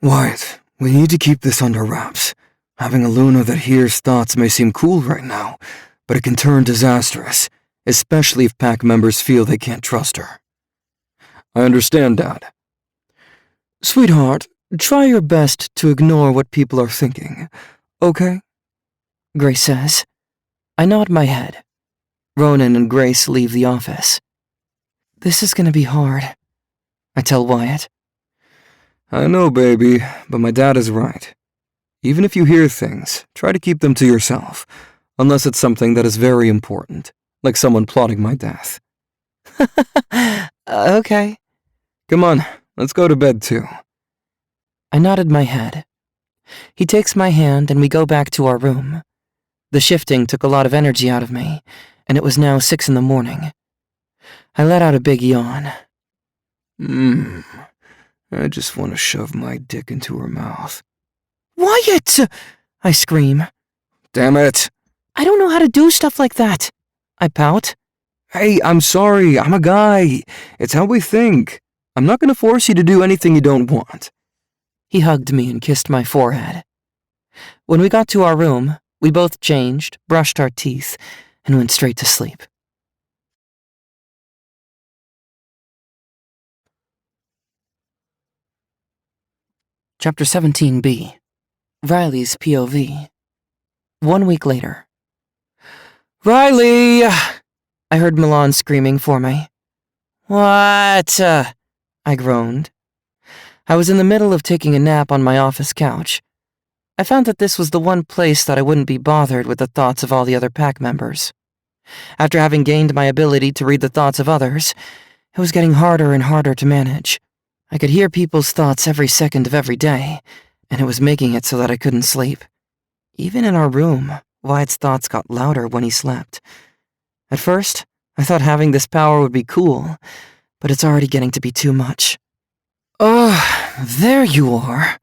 Wyatt, we need to keep this under wraps. Having a Luna that hears thoughts may seem cool right now, but it can turn disastrous, especially if pack members feel they can't trust her. I understand, Dad. Sweetheart, try your best to ignore what people are thinking, okay? Grace says. I nod my head. Ronan and Grace leave the office. This is gonna be hard, I tell Wyatt. I know, baby, but my dad is right. Even if you hear things, try to keep them to yourself, unless it's something that is very important, like someone plotting my death. Okay. Come on, let's go to bed too. I nodded my head. He takes my hand and we go back to our room. The shifting took a lot of energy out of me, and it was now 6 a.m. I let out a big yawn. I just want to shove my dick into her mouth. Wyatt! I scream. Damn it! I don't know how to do stuff like that. I pout. Hey, I'm sorry, I'm a guy. It's how we think. I'm not gonna force you to do anything you don't want. He hugged me and kissed my forehead. When we got to our room, we both changed, brushed our teeth, and went straight to sleep. Chapter 17B. Riley's POV. 1 week later. "Riley!" I heard Milan screaming for me. "What?" I groaned. I was in the middle of taking a nap on my office couch. I found that this was the one place that I wouldn't be bothered with the thoughts of all the other pack members. After having gained my ability to read the thoughts of others, it was getting harder and harder to manage. I could hear people's thoughts every second of every day, and it was making it so that I couldn't sleep. Even in our room, Wyatt's thoughts got louder when he slept. At first, I thought having this power would be cool, but it's already getting to be too much. "Oh, there you are,"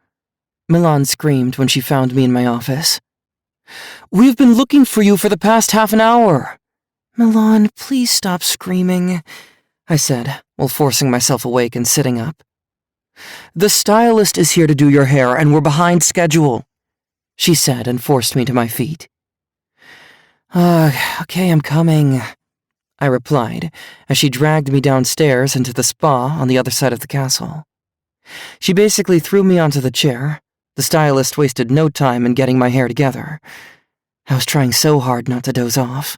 Milan screamed when she found me in my office. "We've been looking for you for the past half an hour." "Milan, please stop screaming," I said, while forcing myself awake and sitting up. "The stylist is here to do your hair, and we're behind schedule," she said and forced me to my feet. Okay, I'm coming," I replied as she dragged me downstairs into the spa on the other side of the castle. She basically threw me onto the chair. The stylist wasted no time in getting my hair together. I was trying so hard not to doze off.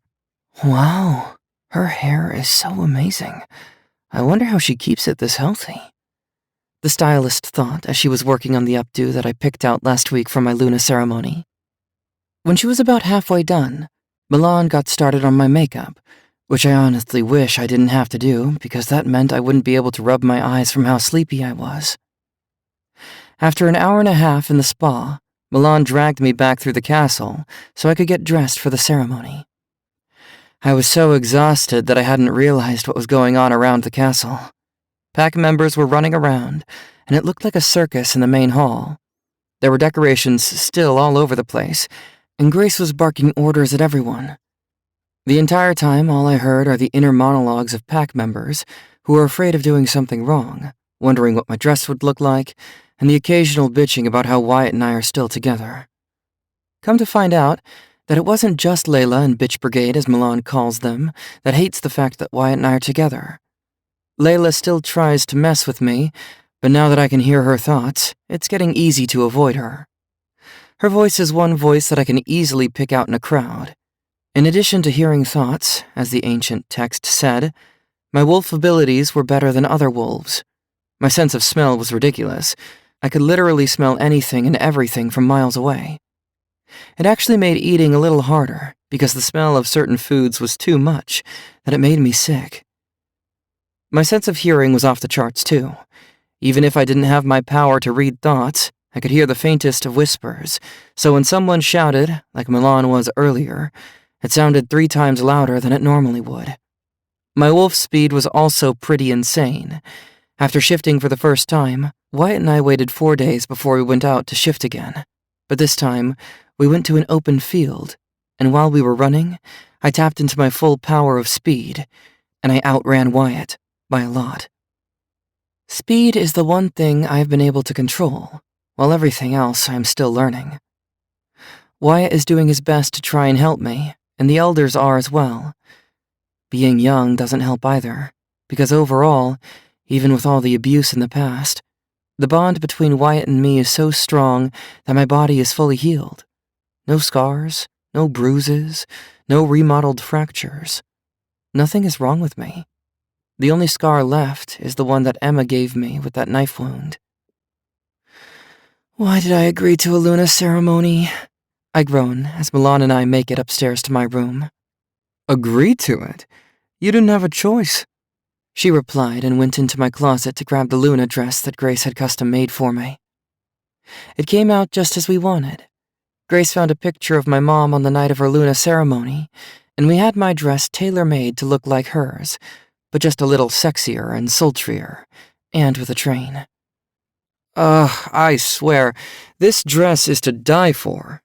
Wow, her hair is so amazing. I wonder how she keeps it this healthy. The stylist thought as she was working on the updo that I picked out last week for my Luna ceremony. When she was about halfway done, Milan got started on my makeup, which I honestly wish I didn't have to do because that meant I wouldn't be able to rub my eyes from how sleepy I was. After an hour and a half in the spa, Milan dragged me back through the castle so I could get dressed for the ceremony. I was so exhausted that I hadn't realized what was going on around the castle. Pack members were running around, and it looked like a circus in the main hall. There were decorations still all over the place, and Grace was barking orders at everyone. The entire time, all I heard are the inner monologues of pack members who were afraid of doing something wrong, wondering what my dress would look like, and the occasional bitching about how Wyatt and I are still together. Come to find out that it wasn't just Layla and Bitch Brigade, as Milan calls them, that hates the fact that Wyatt and I are together. Layla still tries to mess with me, but now that I can hear her thoughts, it's getting easy to avoid her. Her voice is one voice that I can easily pick out in a crowd. In addition to hearing thoughts, as the ancient text said, my wolf abilities were better than other wolves. My sense of smell was ridiculous. I could literally smell anything and everything from miles away. It actually made eating a little harder, because the smell of certain foods was too much, that it made me sick. My sense of hearing was off the charts too. Even if I didn't have my power to read thoughts, I could hear the faintest of whispers, so when someone shouted, like Milan was earlier, it sounded 3 times louder than it normally would. My wolf speed was also pretty insane. After shifting for the first time, Wyatt and I waited 4 days before we went out to shift again. But this time, we went to an open field, and while we were running, I tapped into my full power of speed, and I outran Wyatt by a lot. Speed is the one thing I've been able to control, while everything else I'm still learning. Wyatt is doing his best to try and help me, and the elders are as well. Being young doesn't help either, because overall, even with all the abuse in the past, the bond between Wyatt and me is so strong that my body is fully healed. No scars, no bruises, no remodeled fractures. Nothing is wrong with me. The only scar left is the one that Emma gave me with that knife wound. Why did I agree to a Luna ceremony? I groan as Milan and I make it upstairs to my room. Agree to it? You didn't have a choice, she replied and went into my closet to grab the Luna dress that Grace had custom made for me. It came out just as we wanted. Grace found a picture of my mom on the night of her Luna ceremony, and we had my dress tailor-made to look like hers, but just a little sexier and sultrier, and with a train. I swear, this dress is to die for,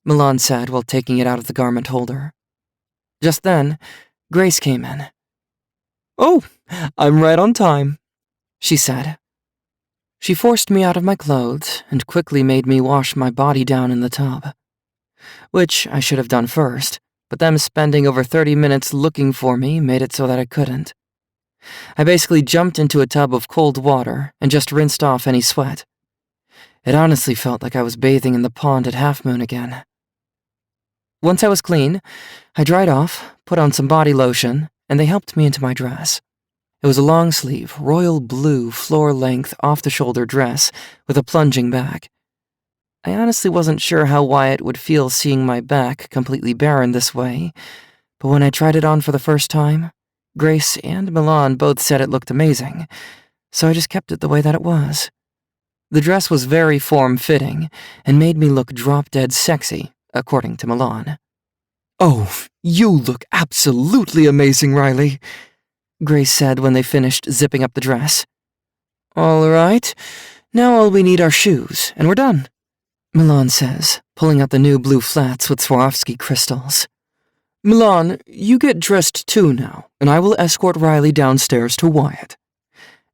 Milan said while taking it out of the garment holder. Just then, Grace came in. Oh, I'm right on time, she said. She forced me out of my clothes and quickly made me wash my body down in the tub. Which I should have done first, but them spending over 30 minutes looking for me made it so that I couldn't. I basically jumped into a tub of cold water and just rinsed off any sweat. It honestly felt like I was bathing in the pond at half moon again. Once I was clean, I dried off, put on some body lotion, and they helped me into my dress. It was a long-sleeve, royal blue, floor-length, off-the-shoulder dress with a plunging back. I honestly wasn't sure how Wyatt would feel seeing my back completely barren this way, but when I tried it on for the first time, Grace and Milan both said it looked amazing, so I just kept it the way that it was. The dress was very form-fitting and made me look drop-dead sexy, according to Milan. "Oh, you look absolutely amazing, Riley," Grace said when they finished zipping up the dress. "All right, now all we need are shoes, and we're done," Milan says, pulling out the new blue flats with Swarovski crystals. "Milan, you get dressed too now, and I will escort Riley downstairs to Wyatt."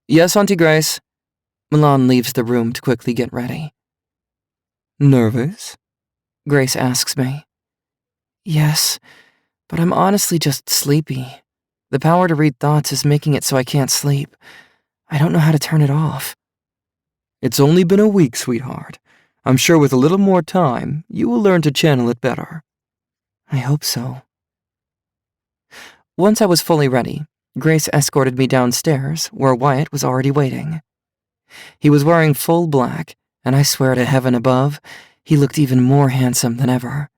"Yes, Auntie Grace." Milan leaves the room to quickly get ready. "Nervous?" Grace asks me. "Yes, but I'm honestly just sleepy. The power to read thoughts is making it so I can't sleep. I don't know how to turn it off." "It's only been a week, sweetheart. I'm sure with a little more time, you will learn to channel it better." I hope so. Once I was fully ready, Grace escorted me downstairs, where Wyatt was already waiting. He was wearing full black, and I swear to heaven above, he looked even more handsome than ever.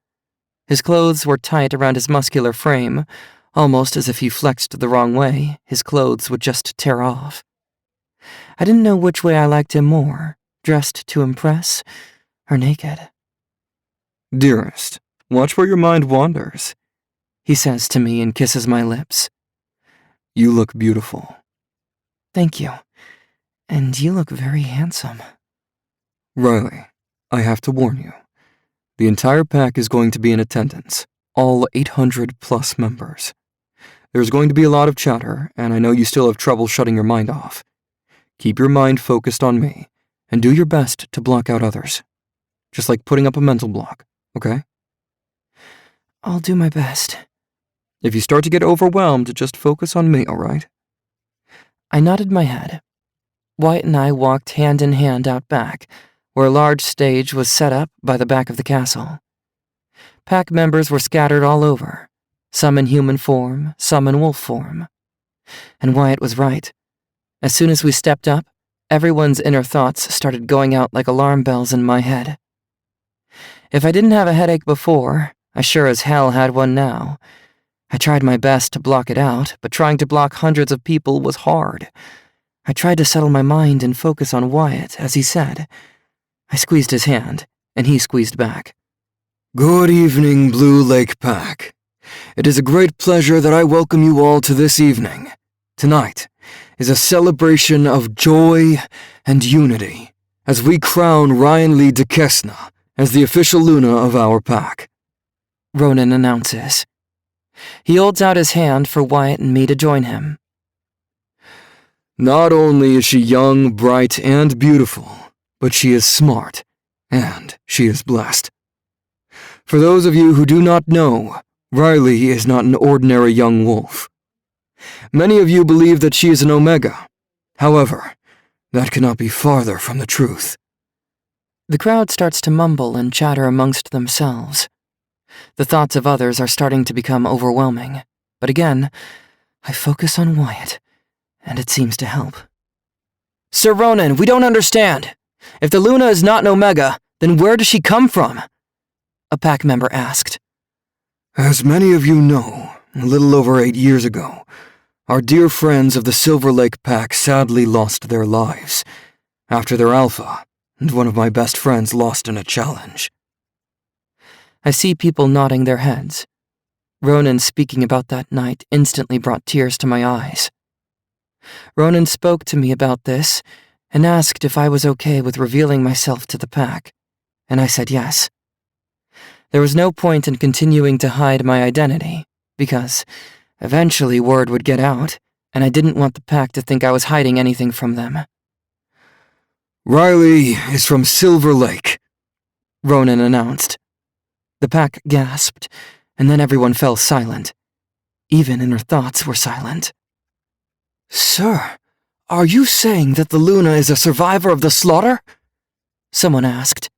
His clothes were tight around his muscular frame, almost as if he flexed the wrong way, his clothes would just tear off. I didn't know which way I liked him more, dressed to impress or naked. "Dearest, watch where your mind wanders," he says to me and kisses my lips. "You look beautiful." "Thank you. And you look very handsome." "Riley, I have to warn you. The entire pack is going to be in attendance, all 800+ members. There's going to be a lot of chatter, and I know you still have trouble shutting your mind off. Keep your mind focused on me, and do your best to block out others. Just like putting up a mental block, okay?" "I'll do my best." "If you start to get overwhelmed, just focus on me, all right?" I nodded my head. Wyatt and I walked hand in hand out back, where a large stage was set up by the back of the castle. Pack members were scattered all over, some in human form, some in wolf form. And Wyatt was right. As soon as we stepped up, everyone's inner thoughts started going out like alarm bells in my head. If I didn't have a headache before, I sure as hell had one now. I tried my best to block it out, but trying to block hundreds of people was hard. I tried to settle my mind and focus on Wyatt, as he said. I squeezed his hand, and he squeezed back. "Good evening, Blue Lake Pack. It is a great pleasure that I welcome you all to this evening. Tonight is a celebration of joy and unity, as we crown Ryan Lee Duquesne as the official Luna of our pack," Ronan announces. He holds out his hand for Wyatt and me to join him. "Not only is she young, bright, and beautiful, but she is smart, and she is blessed. For those of you who do not know, Riley is not an ordinary young wolf. Many of you believe that she is an Omega. However, that cannot be farther from the truth." The crowd starts to mumble and chatter amongst themselves. The thoughts of others are starting to become overwhelming, but again, I focus on Wyatt, and it seems to help. "Sir Ronan, we don't understand. If the Luna is not an Omega, then where does she come from?" a pack member asked. "As many of you know, a little over 8 years ago, our dear friends of the Silver Lake Pack sadly lost their lives after their alpha and one of my best friends lost in a challenge." I see people nodding their heads. Ronan speaking about that night instantly brought tears to my eyes. Ronan spoke to me about this and asked if I was okay with revealing myself to the pack, and I said yes. There was no point in continuing to hide my identity, because eventually word would get out, and I didn't want the pack to think I was hiding anything from them. "Riley is from Silver Lake," Ronan announced. The pack gasped, and then everyone fell silent. Even inner thoughts were silent. "Sir, are you saying that the Luna is a survivor of the slaughter?" Someone asked.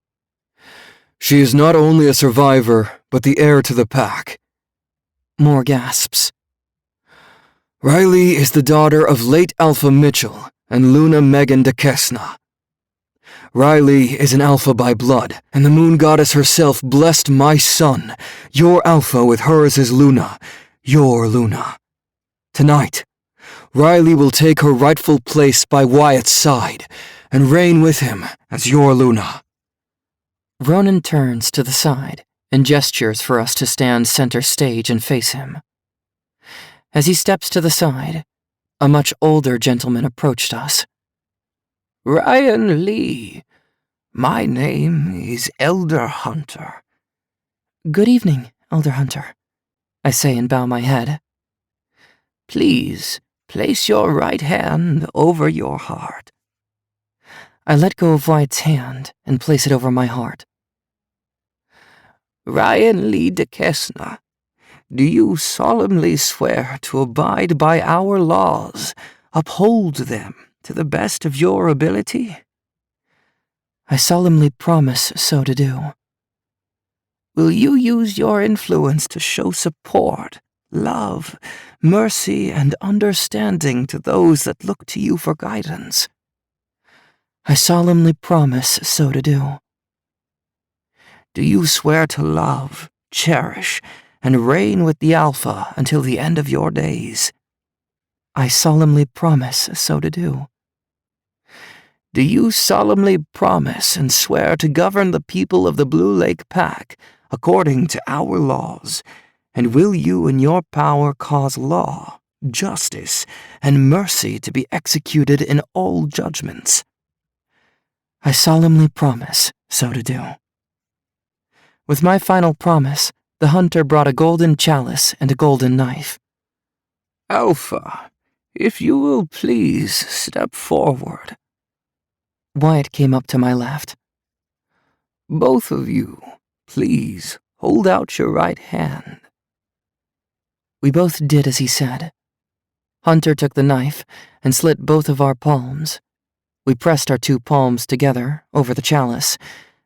She is not only a survivor, but the heir to the pack. More gasps. Riley is the daughter of late Alpha Mitchell and Luna Megan de Kesna. Riley is an Alpha by blood, and the moon goddess herself blessed my son, your Alpha, with hers as Luna, your Luna. Tonight, Riley will take her rightful place by Wyatt's side and reign with him as your Luna. Ronan turns to the side and gestures for us to stand center stage and face him. As he steps to the side, a much older gentleman approached us. Ryan Lee, my name is Elder Hunter. Good evening, Elder Hunter, I say and bow my head. Please place your right hand over your heart. I let go of Wyatt's hand and place it over my heart. Ryan Lee de Kesna, do you solemnly swear to abide by our laws, uphold them to the best of your ability? I solemnly promise so to do. Will you use your influence to show support, love, mercy, and understanding to those that look to you for guidance? I solemnly promise so to do. Do you swear to love, cherish, and reign with the Alpha until the end of your days? I solemnly promise so to do. Do you solemnly promise and swear to govern the people of the Blue Lake Pack according to our laws, and will you in your power cause law, justice, and mercy to be executed in all judgments? I solemnly promise so to do. With my final promise, the hunter brought a golden chalice and a golden knife. Alpha, if you will please step forward. Wyatt came up to my left. Both of you, please hold out your right hand. We both did as he said. Hunter took the knife and slit both of our palms. We pressed our two palms together over the chalice,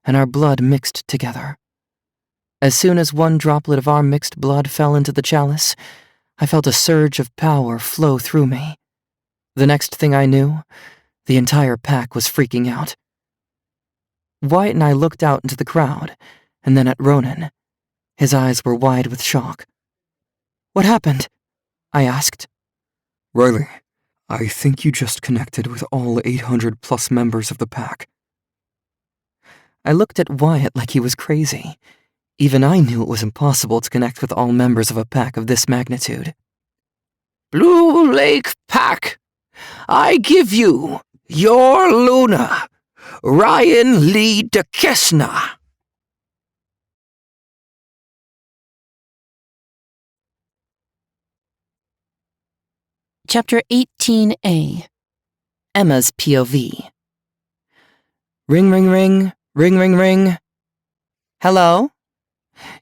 and our blood mixed together. As soon as one droplet of our mixed blood fell into the chalice, I felt a surge of power flow through me. The next thing I knew, the entire pack was freaking out. Wyatt and I looked out into the crowd, and then at Ronan. His eyes were wide with shock. What happened? I asked. Riley, I think you just connected with all 800+ members of the pack. I looked at Wyatt like he was crazy. Even I knew it was impossible to connect with all members of a pack of this magnitude. Blue Lake Pack, I give you your Luna, Ryan Lee de Kesna. Chapter 18A. Emma's POV. Ring, ring, ring, ring, ring, ring. Hello?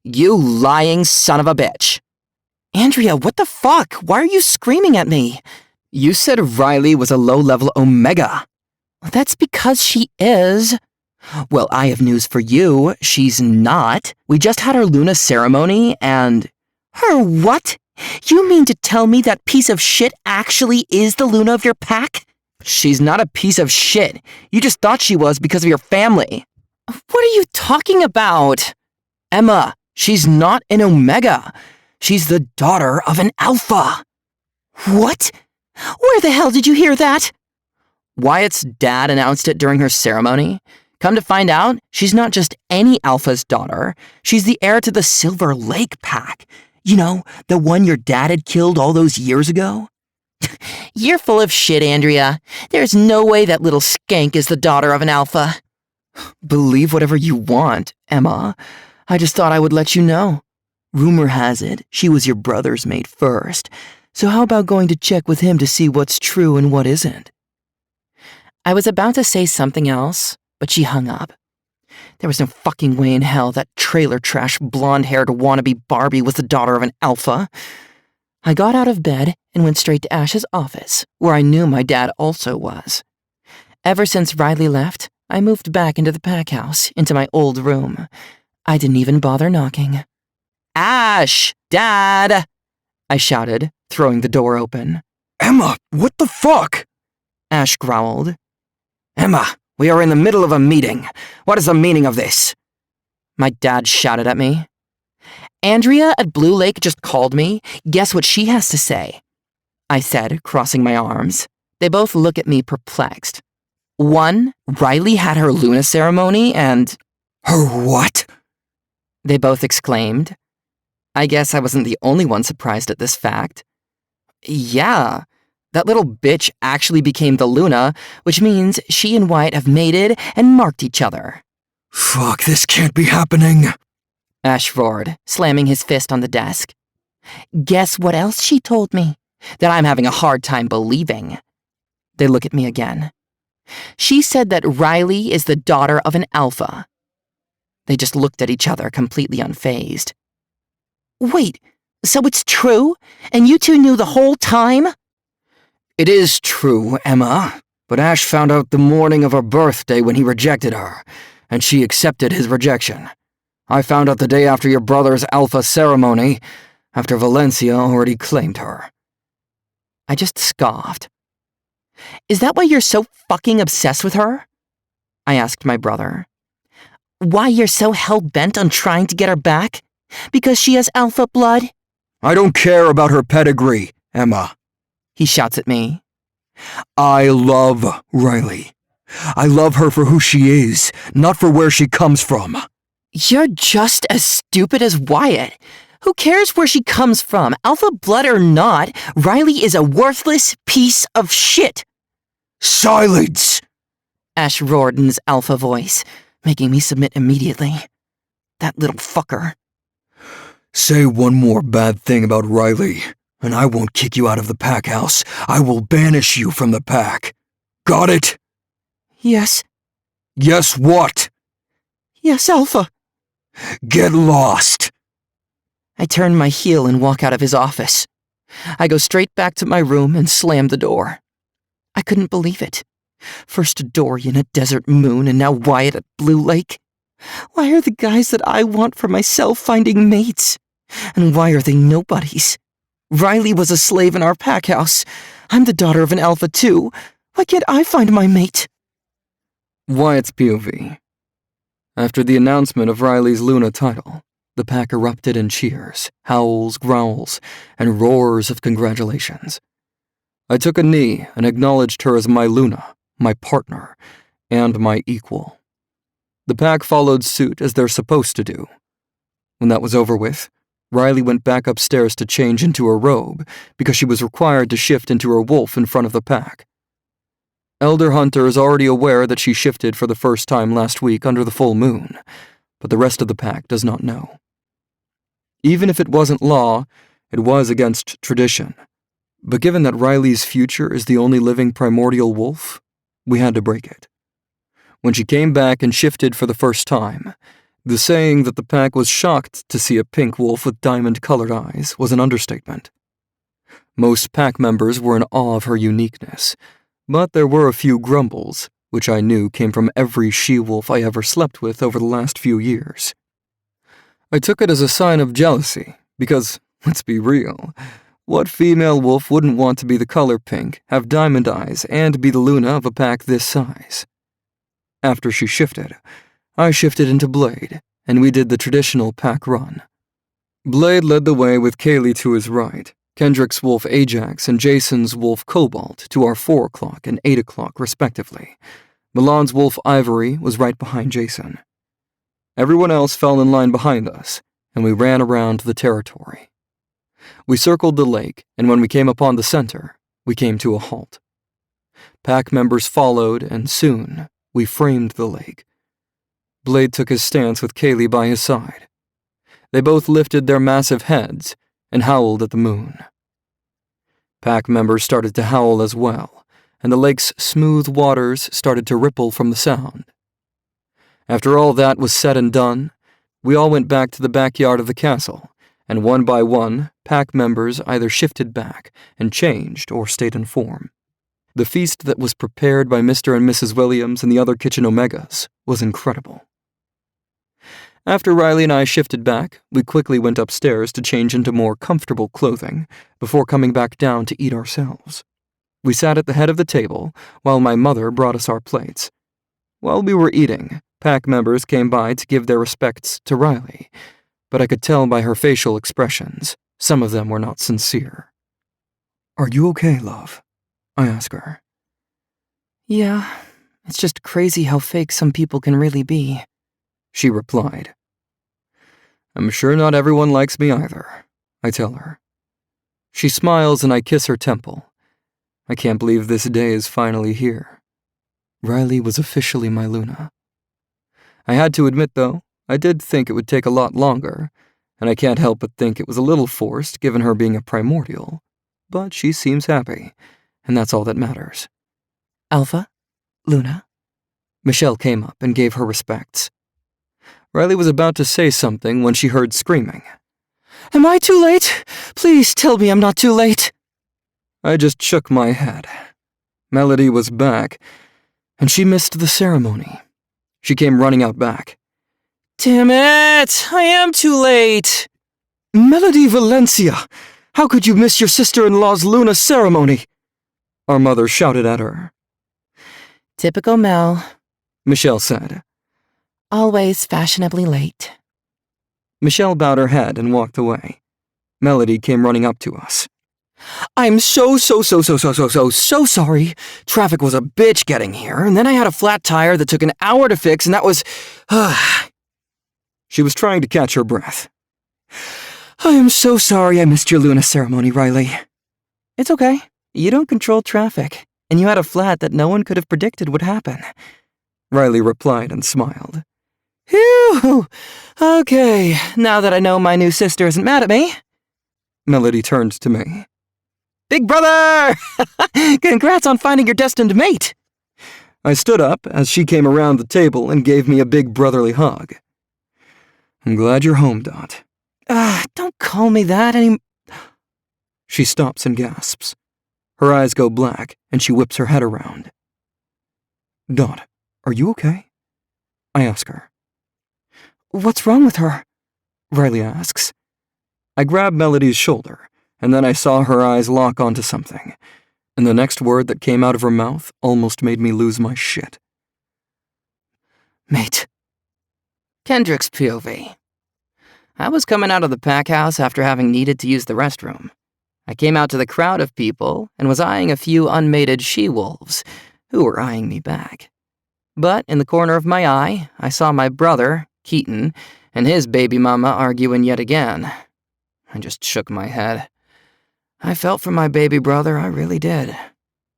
You lying son of a bitch. Andrea, what the fuck? Why are you screaming at me? You said Riley was a low-level Omega. That's because she is. Well, I have news for you. She's not. We just had our Luna ceremony and... Her what? You mean to tell me that piece of shit actually is the Luna of your pack? She's not a piece of shit. You just thought she was because of your family. What are you talking about? Emma, she's not an Omega. She's the daughter of an Alpha. What? Where the hell did you hear that? Wyatt's dad announced it during her ceremony. Come to find out, she's not just any Alpha's daughter. She's the heir to the Silver Lake Pack. You know, the one your dad had killed all those years ago? You're full of shit, Andrea. There's no way that little skank is the daughter of an Alpha. Believe whatever you want, Emma. I just thought I would let you know. Rumor has it she was your brother's mate first, so how about going to check with him to see what's true and what isn't? I was about to say something else, but she hung up. There was no fucking way in hell that trailer trash blonde-haired wannabe Barbie was the daughter of an Alpha. I got out of bed and went straight to Ash's office, where I knew my dad also was. Ever since Riley left, I moved back into the pack house, into my old room. I didn't even bother knocking. "Ash! Dad!" I shouted, throwing the door open. Emma, what the fuck? Ash growled. Emma, we are in the middle of a meeting. What is the meaning of this? My dad shouted at me. "Andrea at Blue Lake just called me. Guess what she has to say?" I said, crossing my arms. They both look at me perplexed. One, Riley had her Luna ceremony and... Her what? They both exclaimed. I guess I wasn't the only one surprised at this fact. Yeah, that little bitch actually became the Luna, which means she and Wyatt have mated and marked each other. Fuck, this can't be happening. Ash roared, slamming his fist on the desk. Guess what else she told me? That I'm having a hard time believing. They look at me again. She said that Riley is the daughter of an alpha. They just looked at each other, completely unfazed. Wait, so it's true? And you two knew the whole time? It is true, Emma, but Ash found out the morning of her birthday when he rejected her, and she accepted his rejection. I found out the day after your brother's alpha ceremony, after Valencia already claimed her. I just scoffed. Is that why you're so fucking obsessed with her? I asked my brother. Why you're so hell-bent on trying to get her back? Because she has alpha blood? I don't care about her pedigree, Emma. He shouts at me. I love Riley. I love her for who she is, not for where she comes from. You're just as stupid as Wyatt. Who cares where she comes from, alpha blood or not? Riley is a worthless piece of shit. Silence! Ash roared in his alpha voice, making me submit immediately. That little fucker. Say one more bad thing about Riley, and I won't kick you out of the pack house. I will banish you from the pack. Got it? Yes. Yes, what? Yes, Alpha. Get lost. I turn my heel and walk out of his office. I go straight back to my room and slam the door. I couldn't believe it. First Dorian at Desert Moon and now Wyatt at Blue Lake. Why are the guys that I want for myself finding mates? And why are they nobodies? Riley was a slave in our pack house. I'm the daughter of an alpha too. Why can't I find my mate? Wyatt's POV. After the announcement of Riley's Luna title, the pack erupted in cheers, howls, growls, and roars of congratulations. I took a knee and acknowledged her as my Luna, my partner, and my equal. The pack followed suit as they're supposed to do. When that was over with, Riley went back upstairs to change into her robe because she was required to shift into her wolf in front of the pack. Elder Hunter is already aware that she shifted for the first time last week under the full moon, but the rest of the pack does not know. Even if it wasn't law, it was against tradition. But given that Riley's future is the only living primordial wolf, we had to break it. When she came back and shifted for the first time, the saying that the pack was shocked to see a pink wolf with diamond-colored eyes was an understatement. Most pack members were in awe of her uniqueness, but there were a few grumbles, which I knew came from every she-wolf I ever slept with over the last few years. I took it as a sign of jealousy, because, let's be real, what female wolf wouldn't want to be the color pink, have diamond eyes, and be the Luna of a pack this size? After she shifted, I shifted into Blade, and we did the traditional pack run. Blade led the way with Kaylee to his right, Kendrick's wolf Ajax and Jason's wolf Cobalt to our 4 o'clock and 8 o'clock respectively. Milan's wolf Ivory was right behind Jason. Everyone else fell in line behind us, and we ran around the territory. We circled the lake, and when we came upon the center, we came to a halt. Pack members followed, and soon, we framed the lake. Blade took his stance with Kaylee by his side. They both lifted their massive heads and howled at the moon. Pack members started to howl as well, and the lake's smooth waters started to ripple from the sound. After all that was said and done, we all went back to the backyard of the castle, and one by one, pack members either shifted back and changed or stayed in form. The feast that was prepared by Mr. and Mrs. Williams and the other kitchen omegas was incredible. After Riley and I shifted back, we quickly went upstairs to change into more comfortable clothing before coming back down to eat ourselves. We sat at the head of the table while my mother brought us our plates. While we were eating, pack members came by to give their respects to Riley, but I could tell by her facial expressions some of them were not sincere. "Are you okay, love?" I asked her. Yeah, it's just crazy how fake some people can really be, she replied. "I'm sure not everyone likes me either," I tell her. She smiles and I kiss her temple. I can't believe this day is finally here. Riley was officially my Luna. I had to admit, though, I did think it would take a lot longer, and I can't help but think it was a little forced given her being a primordial, but she seems happy, and that's all that matters. Alpha? Luna? Michelle came up and gave her respects. Riley was about to say something when she heard screaming. Am I too late? Please tell me I'm not too late. I just shook my head. Melody was back, and she missed the ceremony. She came running out back. Damn it! I am too late! Melody Valencia! How could you miss your sister-in-law's Luna ceremony? Our mother shouted at her. Typical Mel, Michelle said. Always fashionably late. Michelle bowed her head and walked away. Melody came running up to us. I'm so sorry. Traffic was a bitch getting here, and then I had a flat tire that took an hour to fix, and that was... She was trying to catch her breath. I am so sorry I missed your Luna ceremony, Riley. It's okay. You don't control traffic, and you had a flat that no one could have predicted would happen. Riley replied and smiled. Phew! Okay, now that I know my new sister isn't mad at me. Melody turned to me. Big brother! Congrats on finding your destined mate! I stood up as she came around the table and gave me a big brotherly hug. I'm glad you're home, Dot. Don't call me that any... She stops and gasps. Her eyes go black, and she whips her head around. Dot, are you okay? I ask her. What's wrong with her? Riley asks. I grab Melody's shoulder, and then I saw her eyes lock onto something, and the next word that came out of her mouth almost made me lose my shit. Mate. Kendrick's POV. I was coming out of the pack house after having needed to use the restroom. I came out to the crowd of people and was eyeing a few unmated she-wolves who were eyeing me back. But in the corner of my eye, I saw my brother, Keaton, and his baby mama arguing yet again. I just shook my head. I felt for my baby brother, I really did.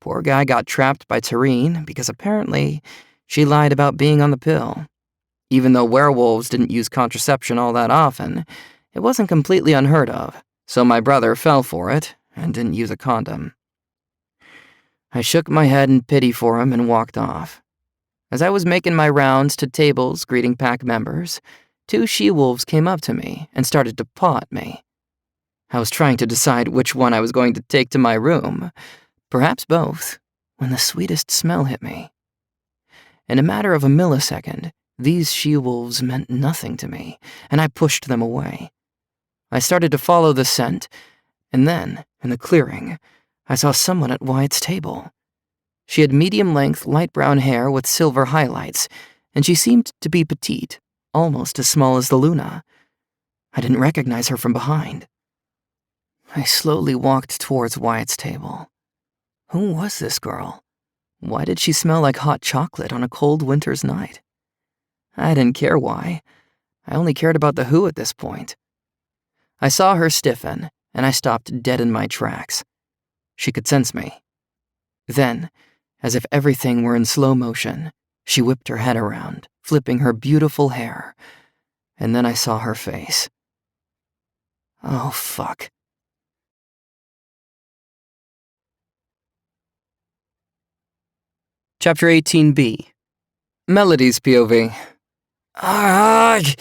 Poor guy got trapped by Tareen because apparently she lied about being on the pill. Even though werewolves didn't use contraception all that often, it wasn't completely unheard of, so my brother fell for it and didn't use a condom. I shook my head in pity for him and walked off. As I was making my rounds to tables greeting pack members, 2 she-wolves came up to me and started to paw at me. I was trying to decide which one I was going to take to my room, perhaps both, when the sweetest smell hit me. In a matter of a millisecond, these she-wolves meant nothing to me, and I pushed them away. I started to follow the scent, and then, in the clearing, I saw someone at Wyatt's table. She had medium-length light brown hair with silver highlights, and she seemed to be petite, almost as small as the Luna. I didn't recognize her from behind. I slowly walked towards Wyatt's table. Who was this girl? Why did she smell like hot chocolate on a cold winter's night? I didn't care why. I only cared about the who at this point. I saw her stiffen, and I stopped dead in my tracks. She could sense me. Then, as if everything were in slow motion, she whipped her head around, flipping her beautiful hair, and then I saw her face. Oh, fuck. Chapter 18B. Melody's POV. I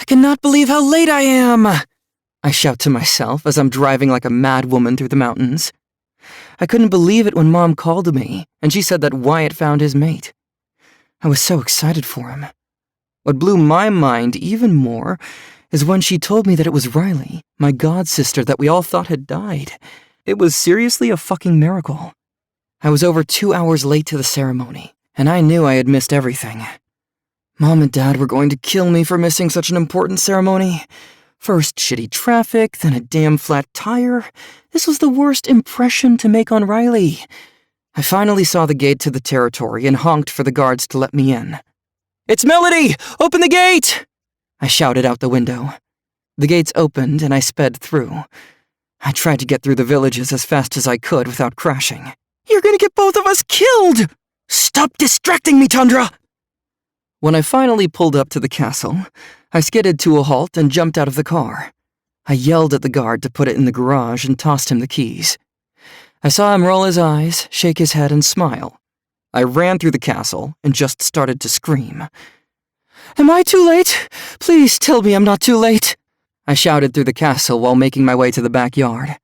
cannot believe how late I am! I shout to myself as I'm driving like a mad woman through the mountains. I couldn't believe it when Mom called me, and she said that Wyatt found his mate. I was so excited for him. What blew my mind even more is when she told me that it was Riley, my god-sister that we all thought had died. It was seriously a fucking miracle. I was over 2 hours late to the ceremony, and I knew I had missed everything. Mom and Dad were going to kill me for missing such an important ceremony. First shitty traffic, then a damn flat tire. This was the worst impression to make on Riley. I finally saw the gate to the territory and honked for the guards to let me in. "It's Melody! Open the gate!" I shouted out the window. The gates opened and I sped through. I tried to get through the villages as fast as I could without crashing. "You're gonna get both of us killed! Stop distracting me, Tundra!" When I finally pulled up to the castle, I skidded to a halt and jumped out of the car. I yelled at the guard to put it in the garage and tossed him the keys. I saw him roll his eyes, shake his head, and smile. I ran through the castle and just started to scream. "Am I too late? Please tell me I'm not too late," I shouted through the castle while making my way to the backyard.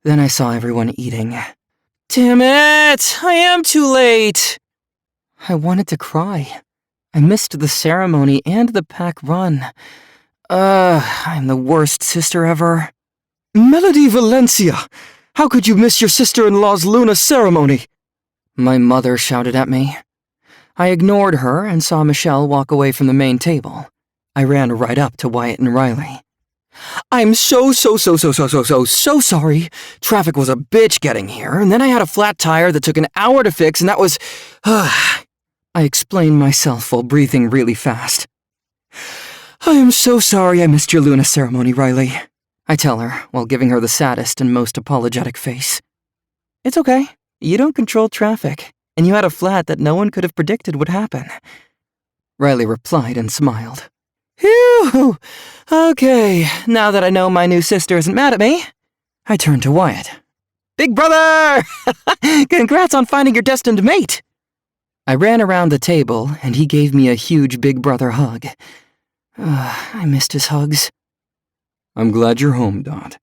Then I saw everyone eating. "Damn it! I am too late!" I wanted to cry. I missed the ceremony and the pack run. I'm the worst sister ever. "Melody Valencia! How could you miss your sister-in-law's Luna ceremony?" My mother shouted at me. I ignored her and saw Michelle walk away from the main table. I ran right up to Wyatt and Riley. "I'm so sorry. Traffic was a bitch getting here, and then I had a flat tire that took an hour to fix, and that was... I explained myself while breathing really fast. "I am so sorry I missed your Luna ceremony, Riley," I tell her while giving her the saddest and most apologetic face. "It's okay. You don't control traffic, and you had a flat that no one could have predicted would happen." Riley replied and smiled. "Phew! Okay, now that I know my new sister isn't mad at me." I turned to Wyatt. "Big brother! Congrats on finding your destined mate!" I ran around the table, and he gave me a huge big brother hug. I missed his hugs. I'm glad you're home, Dot.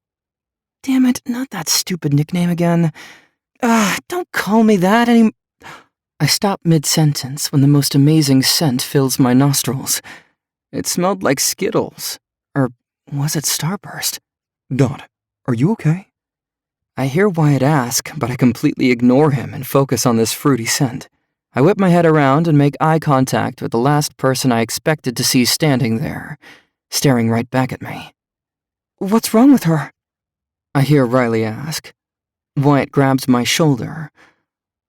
Damn it, not that stupid nickname again. Don't call me that any... I stopped mid-sentence when the most amazing scent fills my nostrils. It smelled like Skittles. Or was it Starburst? Dot, are you okay? I hear Wyatt ask, but I completely ignore him and focus on this fruity scent. I whip my head around and make eye contact with the last person I expected to see standing there, staring right back at me. "What's wrong with her?" I hear Riley ask. Wyatt grabs my shoulder.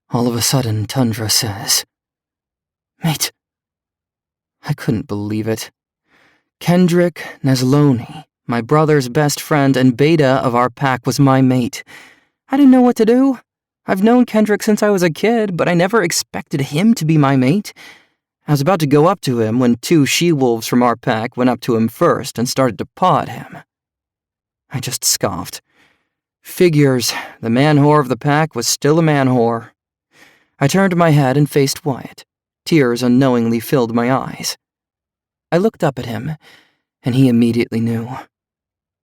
All of a sudden, Tundra says, "Mate." I couldn't believe it. Kendrick Nesloni, my brother's best friend and beta of our pack, was my mate. I didn't know what to do. I've known Kendrick since I was a kid, but I never expected him to be my mate. I was about to go up to him when 2 she-wolves from our pack went up to him first and started to paw at him. I just scoffed. Figures, the man-whore of the pack was still a man-whore. I turned my head and faced Wyatt. Tears unknowingly filled my eyes. I looked up at him, and he immediately knew.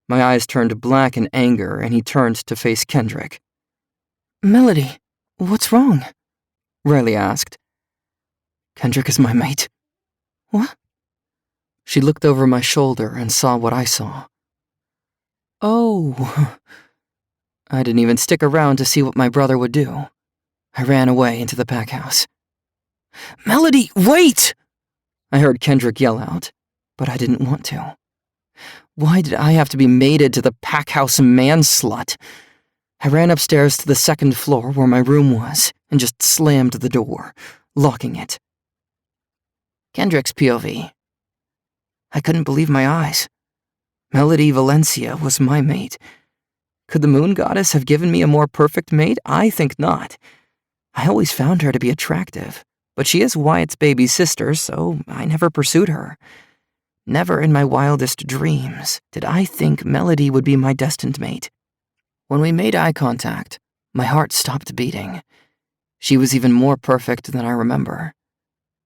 My eyes turned black in anger, and he turned to face Kendrick. "Melody, what's wrong?" Riley asked. "Kendrick is my mate." "What?" She looked over my shoulder and saw what I saw. "Oh." I didn't even stick around to see what my brother would do. I ran away into the pack house. "Melody, wait!" I heard Kendrick yell out, but I didn't want to. Why did I have to be mated to the pack house man-slut? I ran upstairs to the 2nd floor where my room was and just slammed the door, locking it. Kendrick's POV. I couldn't believe my eyes. Melody Valencia was my mate. Could the moon goddess have given me a more perfect mate? I think not. I always found her to be attractive, but she is Wyatt's baby sister, so I never pursued her. Never in my wildest dreams did I think Melody would be my destined mate. When we made eye contact, my heart stopped beating. She was even more perfect than I remember.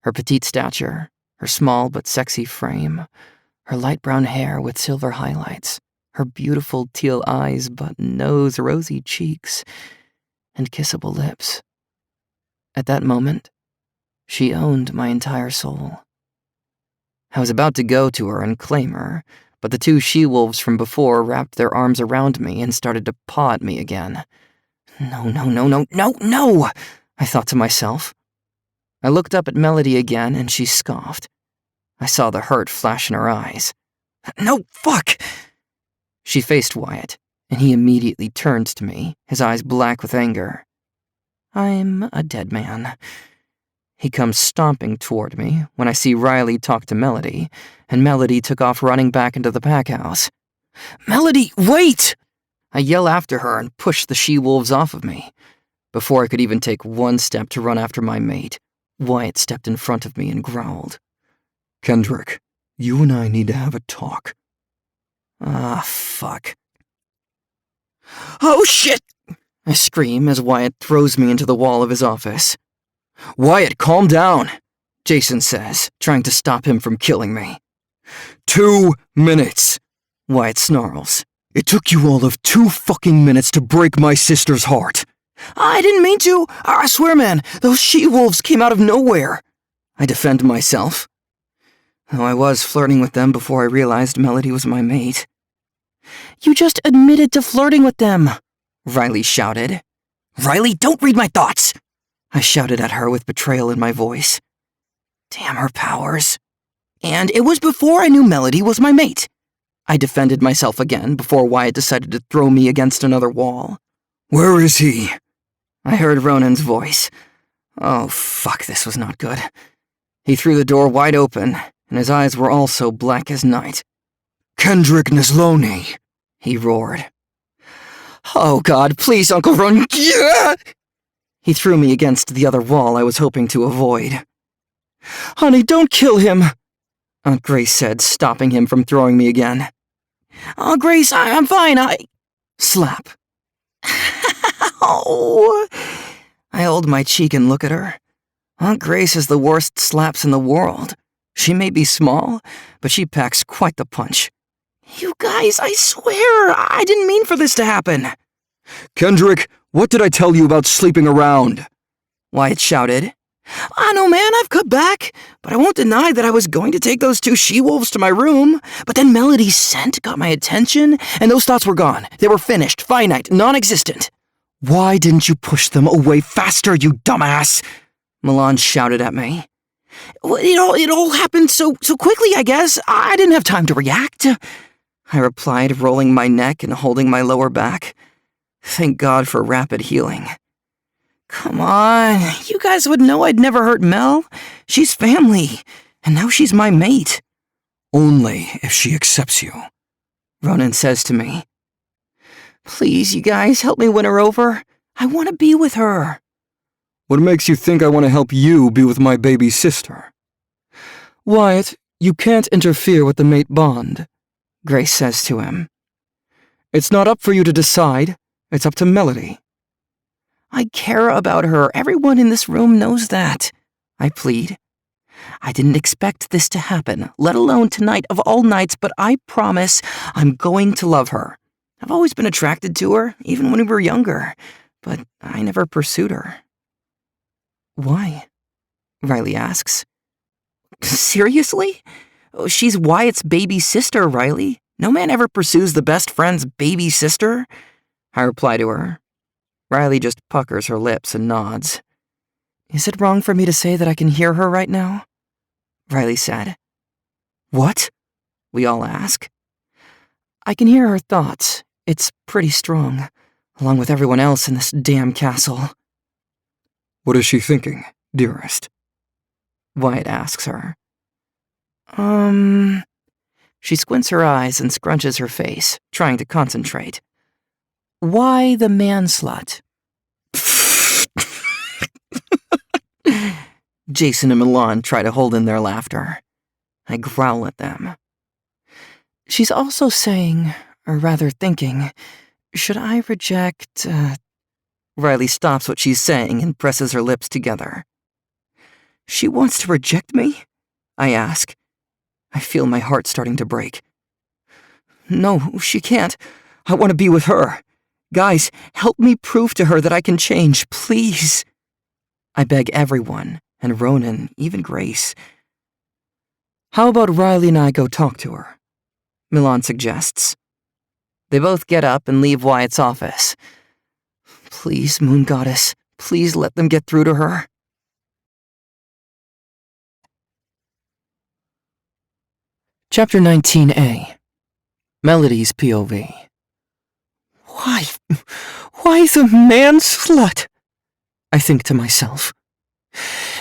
Her petite stature, her small but sexy frame, her light brown hair with silver highlights, her beautiful teal eyes, button nose, rosy cheeks. and kissable lips. At that moment, she owned my entire soul. I was about to go to her and claim her, but the two she-wolves from before wrapped their arms around me and started to paw at me again. No, I thought to myself. I looked up at Melody again and she scoffed. I saw the hurt flash in her eyes. No, fuck! She faced Wyatt, and he immediately turned to me, his eyes black with anger. I'm a dead man. He comes stomping toward me when I see Riley talk to Melody, and Melody took off running back into the pack house. Melody, wait! I yell after her and push the she-wolves off of me. Before I could even take one step to run after my mate, Wyatt stepped in front of me and growled. Kendrick, you and I need to have a talk. Ah, fuck. Oh, shit! I scream as Wyatt throws me into the wall of his office. Wyatt, calm down, Jason says, trying to stop him from killing me. 2 minutes. Wyatt snarls. It took you all of 2 fucking minutes to break my sister's heart. I didn't mean to. I swear, man, those she-wolves came out of nowhere. I defend myself. Though I was flirting with them before I realized Melody was my mate. You just admitted to flirting with them, Riley shouted. Riley, don't read my thoughts! I shouted at her with betrayal in my voice. Damn her powers. And it was before I knew Melody was my mate. I defended myself again before Wyatt decided to throw me against another wall. Where is he? I heard Ronan's voice. Oh, fuck, this was not good. He threw the door wide open, and his eyes were also black as night. Kendrick Nesloni, he roared. Oh, God, please, Uncle Ronan. Yeah! He threw me against the other wall I was hoping to avoid. Honey, don't kill him, Aunt Grace said, stopping him from throwing me again. Oh, Grace, I'm fine, Slap. Oh. I hold my cheek and look at her. Aunt Grace has the worst slaps in the world. She may be small, but she packs quite the punch. You guys, I swear, I didn't mean for this to happen. Kendrick, what did I tell you about sleeping around? Wyatt shouted. I know, man, I've cut back, but I won't deny that I was going to take those two she-wolves to my room. But then Melody's scent got my attention, and those thoughts were gone. They were finished, finite, non-existent. Why didn't you push them away faster, you dumbass? Milan shouted at me. Well, it all happened so quickly, I guess. I didn't have time to react. I replied, rolling my neck and holding my lower back. Thank God for rapid healing. Come on, you guys would know I'd never hurt Mel. She's family, and now she's my mate. Only if she accepts you, Ronan says to me. Please, you guys, help me win her over. I want to be with her. What makes you think I want to help you be with my baby sister? Wyatt, you can't interfere with the mate bond, Grace says to him. It's not up for you to decide. It's up to Melody. I care about her. Everyone in this room knows that, I plead. I didn't expect this to happen, let alone tonight of all nights, but I promise I'm going to love her. I've always been attracted to her, even when we were younger, but I never pursued her. Why? Riley asks. Seriously? She's Wyatt's baby sister, Riley. No man ever pursues the best friend's baby sister, I reply to her. Riley just puckers her lips and nods. Is it wrong for me to say that I can hear her right now? Riley said. What? We all ask. I can hear her thoughts. It's pretty strong, along with everyone else in this damn castle. What is she thinking, dearest? Wyatt asks her. She squints her eyes and scrunches her face, trying to concentrate. Why the man-slut? Jason and Milan try to hold in their laughter. I growl at them. She's also saying, or rather thinking, should I reject... Riley stops what she's saying and presses her lips together. She wants to reject me? I ask. I feel my heart starting to break. No, she can't. I want to be with her. Guys, help me prove to her that I can change, please. I beg everyone, and Ronan, even Grace. How about Riley and I go talk to her? Milan suggests. They both get up and leave Wyatt's office. Please, Moon Goddess, please let them get through to her. Chapter 19A. Melody's POV. Why the man slut? I think to myself.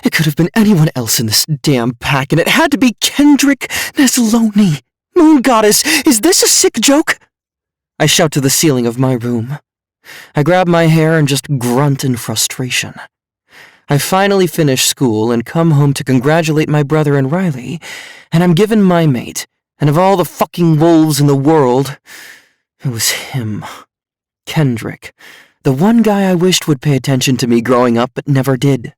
It could have been anyone else in this damn pack, and it had to be Kendrick Nesloni. Moon Goddess, is this a sick joke? I shout to the ceiling of my room. I grab my hair and just grunt in frustration. I finally finish school and come home to congratulate my brother and Riley, and I'm given my mate, and of all the fucking wolves in the world, it was him. Kendrick. The one guy I wished would pay attention to me growing up but never did.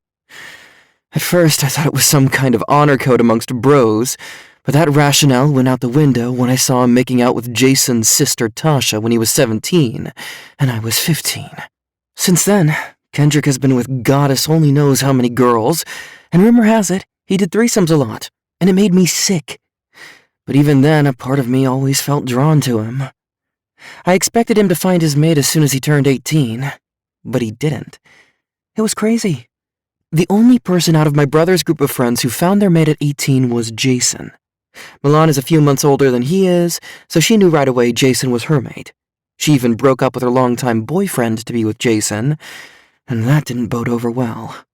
At first, I thought it was some kind of honor code amongst bros, but that rationale went out the window when I saw him making out with Jason's sister Tasha when he was 17, and I was 15. Since then, Kendrick has been with Goddess only knows how many girls, and rumor has it, he did threesomes a lot, and it made me sick. But even then, a part of me always felt drawn to him. I expected him to find his mate as soon as he turned 18, but he didn't. It was crazy. The only person out of my brother's group of friends who found their mate at 18 was Jason. Milan is a few months older than he is, so she knew right away Jason was her mate. She even broke up with her longtime boyfriend to be with Jason, and that didn't bode over well.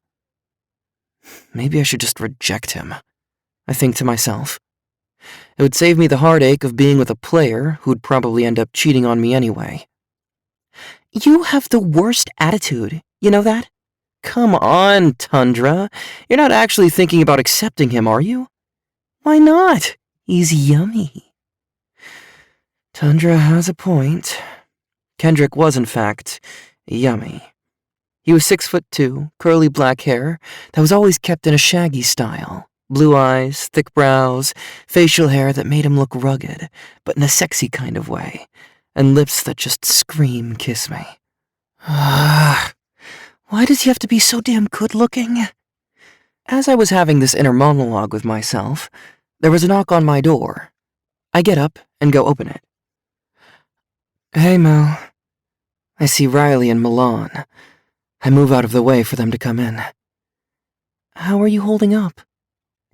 Maybe I should just reject him, I think to myself. It would save me the heartache of being with a player who'd probably end up cheating on me anyway. You have the worst attitude, you know that? Come on, Tundra. You're not actually thinking about accepting him, are you? Why not? He's yummy. Tundra has a point. Kendrick was, in fact, yummy. He was 6'2", curly black hair that was always kept in a shaggy style. Blue eyes, thick brows, facial hair that made him look rugged, but in a sexy kind of way, and lips that just scream kiss me. Why does he have to be so damn good-looking? As I was having this inner monologue with myself, there was a knock on my door. I get up and go open it. Hey, Mel. I see Riley and Milan. I move out of the way for them to come in. How are you holding up?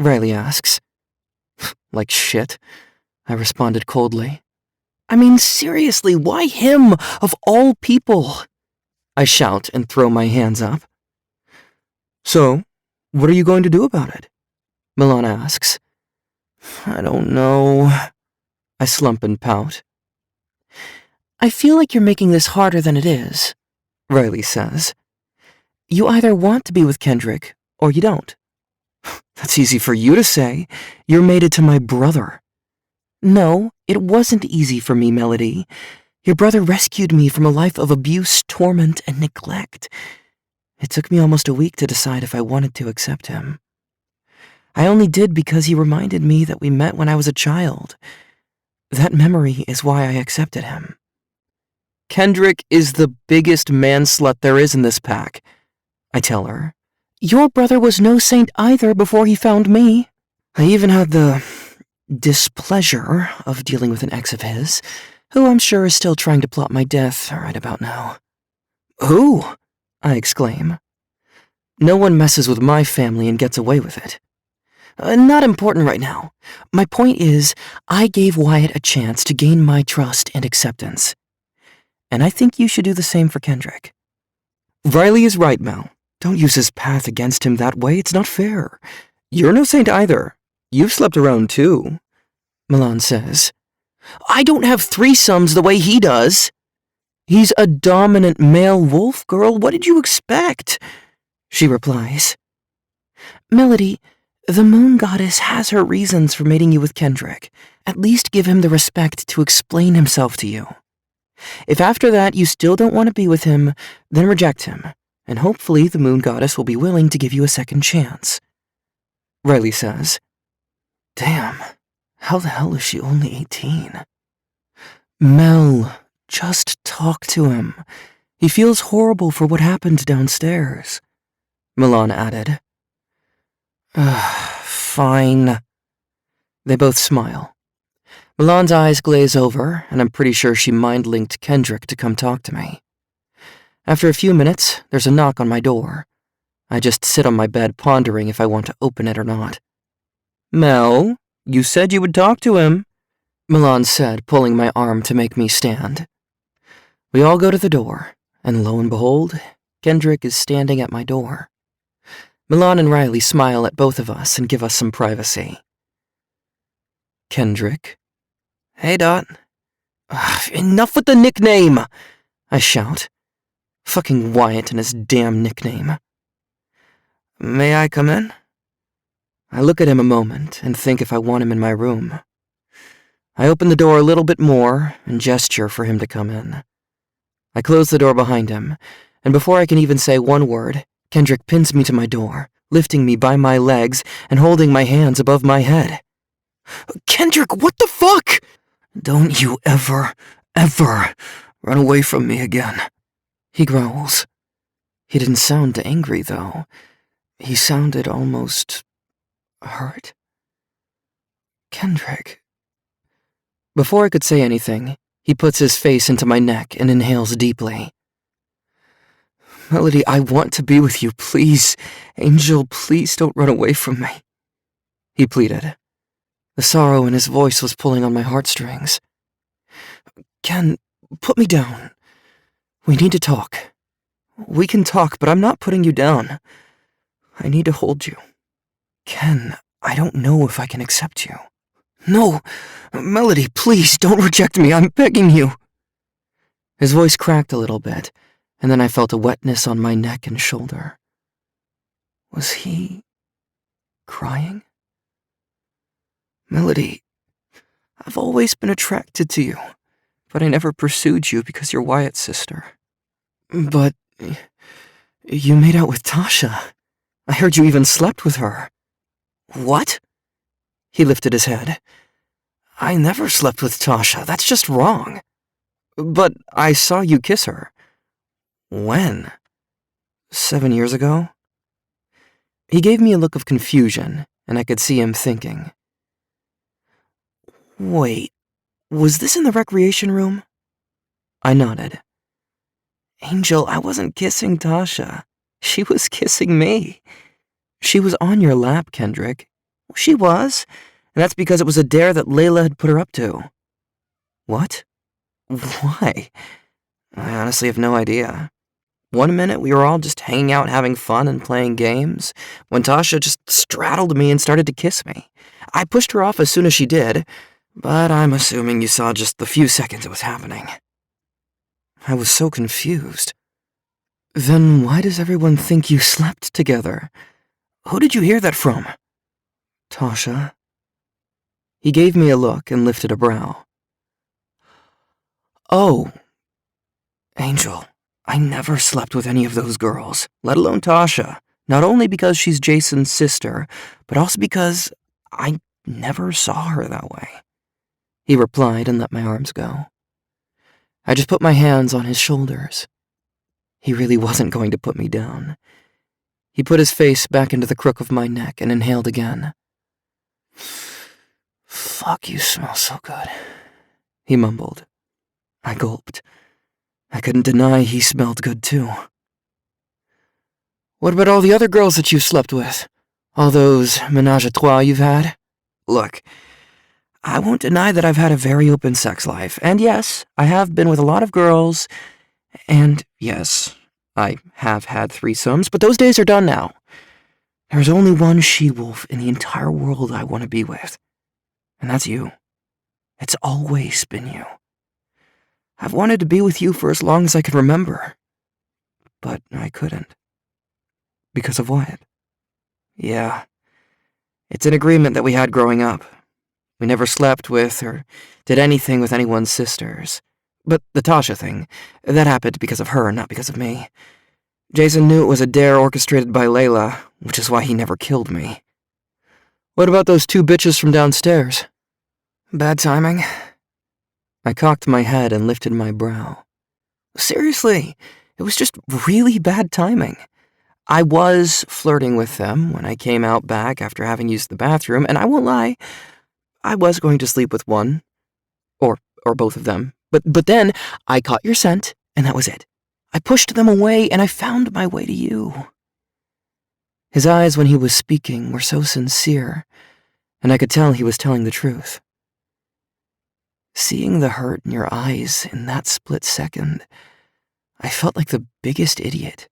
Riley asks. Like shit, I responded coldly. I mean, seriously, why him, of all people? I shout and throw my hands up. So, what are you going to do about it? Milan asks. I don't know. I slump and pout. I feel like you're making this harder than it is, Riley says. You either want to be with Kendrick, or you don't. That's easy for you to say. You're mated to my brother. No, it wasn't easy for me, Melody. Your brother rescued me from a life of abuse, torment, and neglect. It took me almost a week to decide if I wanted to accept him. I only did because he reminded me that we met when I was a child. That memory is why I accepted him. Kendrick is the biggest man-slut there is in this pack, I tell her. Your brother was no saint either before he found me. I even had the displeasure of dealing with an ex of his, who I'm sure is still trying to plot my death right about now. Who? I exclaim. No one messes with my family and gets away with it. Not important right now. My point is, I gave Wyatt a chance to gain my trust and acceptance. And I think you should do the same for Kendrick. Riley is right, Mel. Don't use his path against him that way. It's not fair. You're no saint either. You've slept around too, Milan says. I don't have threesomes the way he does. He's a dominant male wolf, girl. What did you expect? She replies. Melody, the moon goddess has her reasons for mating you with Kendrick. At least give him the respect to explain himself to you. If after that you still don't want to be with him, then reject him, and hopefully the moon goddess will be willing to give you a second chance. Riley says. Damn, how the hell is she only 18? Mel, Just talk to him. He feels horrible for what happened downstairs. Milan added. Fine. They both smile. Milan's eyes glaze over, and I'm pretty sure she mind-linked Kendrick to come talk to me. After a few minutes, there's a knock on my door. I just sit on my bed pondering if I want to open it or not. Mel, you said you would talk to him, Milan said, pulling my arm to make me stand. We all go to the door, and lo and behold, Kendrick is standing at my door. Milan and Riley smile at both of us and give us some privacy. Kendrick? Hey, Dot. Enough with the nickname! I shout. Fucking Wyatt and his damn nickname. May I come in? I look at him a moment and think if I want him in my room. I open the door a little bit more and gesture for him to come in. I close the door behind him, and before I can even say one word, Kendrick pins me to my door, lifting me by my legs and holding my hands above my head. Kendrick, what the fuck? Don't you ever run away from me again, he growls. He didn't sound angry, though. He sounded almost hurt. Kendrick. Before I could say anything, he puts his face into my neck and inhales deeply. Melody, I want to be with you, please. Angel, please don't run away from me, he pleaded. The sorrow in his voice was pulling on my heartstrings. Ken, put me down. We need to talk. We can talk, but I'm not putting you down. I need to hold you. Ken, I don't know if I can accept you. No, Melody, please don't reject me, I'm begging you. His voice cracked a little bit, and then I felt a wetness on my neck and shoulder. Was he crying? Melody, I've always been attracted to you, but I never pursued you because you're Wyatt's sister. But you made out with Tasha. I heard you even slept with her. What? He lifted his head. I never slept with Tasha, that's just wrong. But I saw you kiss her. When? 7 years ago? He gave me a look of confusion, and I could see him thinking. Wait, was this in the recreation room? I nodded. Angel, I wasn't kissing Tasha. She was kissing me. She was on your lap, Kendrick. She was, and that's because it was a dare that Layla had put her up to. What? Why? I honestly have no idea. One minute we were all just hanging out having fun and playing games, when Tasha just straddled me and started to kiss me. I pushed her off as soon as she did, but I'm assuming you saw just the few seconds it was happening. I was so confused. Then why does everyone think you slept together? Who did you hear that from? Tasha. He gave me a look and lifted a brow. Oh. Angel, I never slept with any of those girls, let alone Tasha, not only because she's Jason's sister, but also because I never saw her that way. He replied and let my arms go. I just put my hands on his shoulders. He really wasn't going to put me down. He put his face back into the crook of my neck and inhaled again. Fuck, you smell so good, he mumbled. I gulped. I couldn't deny he smelled good too. What about all the other girls that you've slept with? All those ménage à trois you've had? Look, I won't deny that I've had a very open sex life, and yes, I have been with a lot of girls, and yes, I have had threesomes, but those days are done now. There's only one she-wolf in the entire world I want to be with, and that's you. It's always been you. I've wanted to be with you for as long as I can remember, but I couldn't. Because of Wyatt. Yeah, it's an agreement that we had growing up. We never slept with or did anything with anyone's sisters. But the Tasha thing, that happened because of her, not because of me. Jason knew it was a dare orchestrated by Layla, which is why he never killed me. What about those two bitches from downstairs? Bad timing. I cocked my head and lifted my brow. Seriously, it was just really bad timing. I was flirting with them when I came out back after having used the bathroom, and I won't lie, I was going to sleep with one, or both of them. But then I caught your scent, and that was it. I pushed them away, and I found my way to you. His eyes when he was speaking were so sincere, and I could tell he was telling the truth. Seeing the hurt in your eyes in that split second, I felt like the biggest idiot.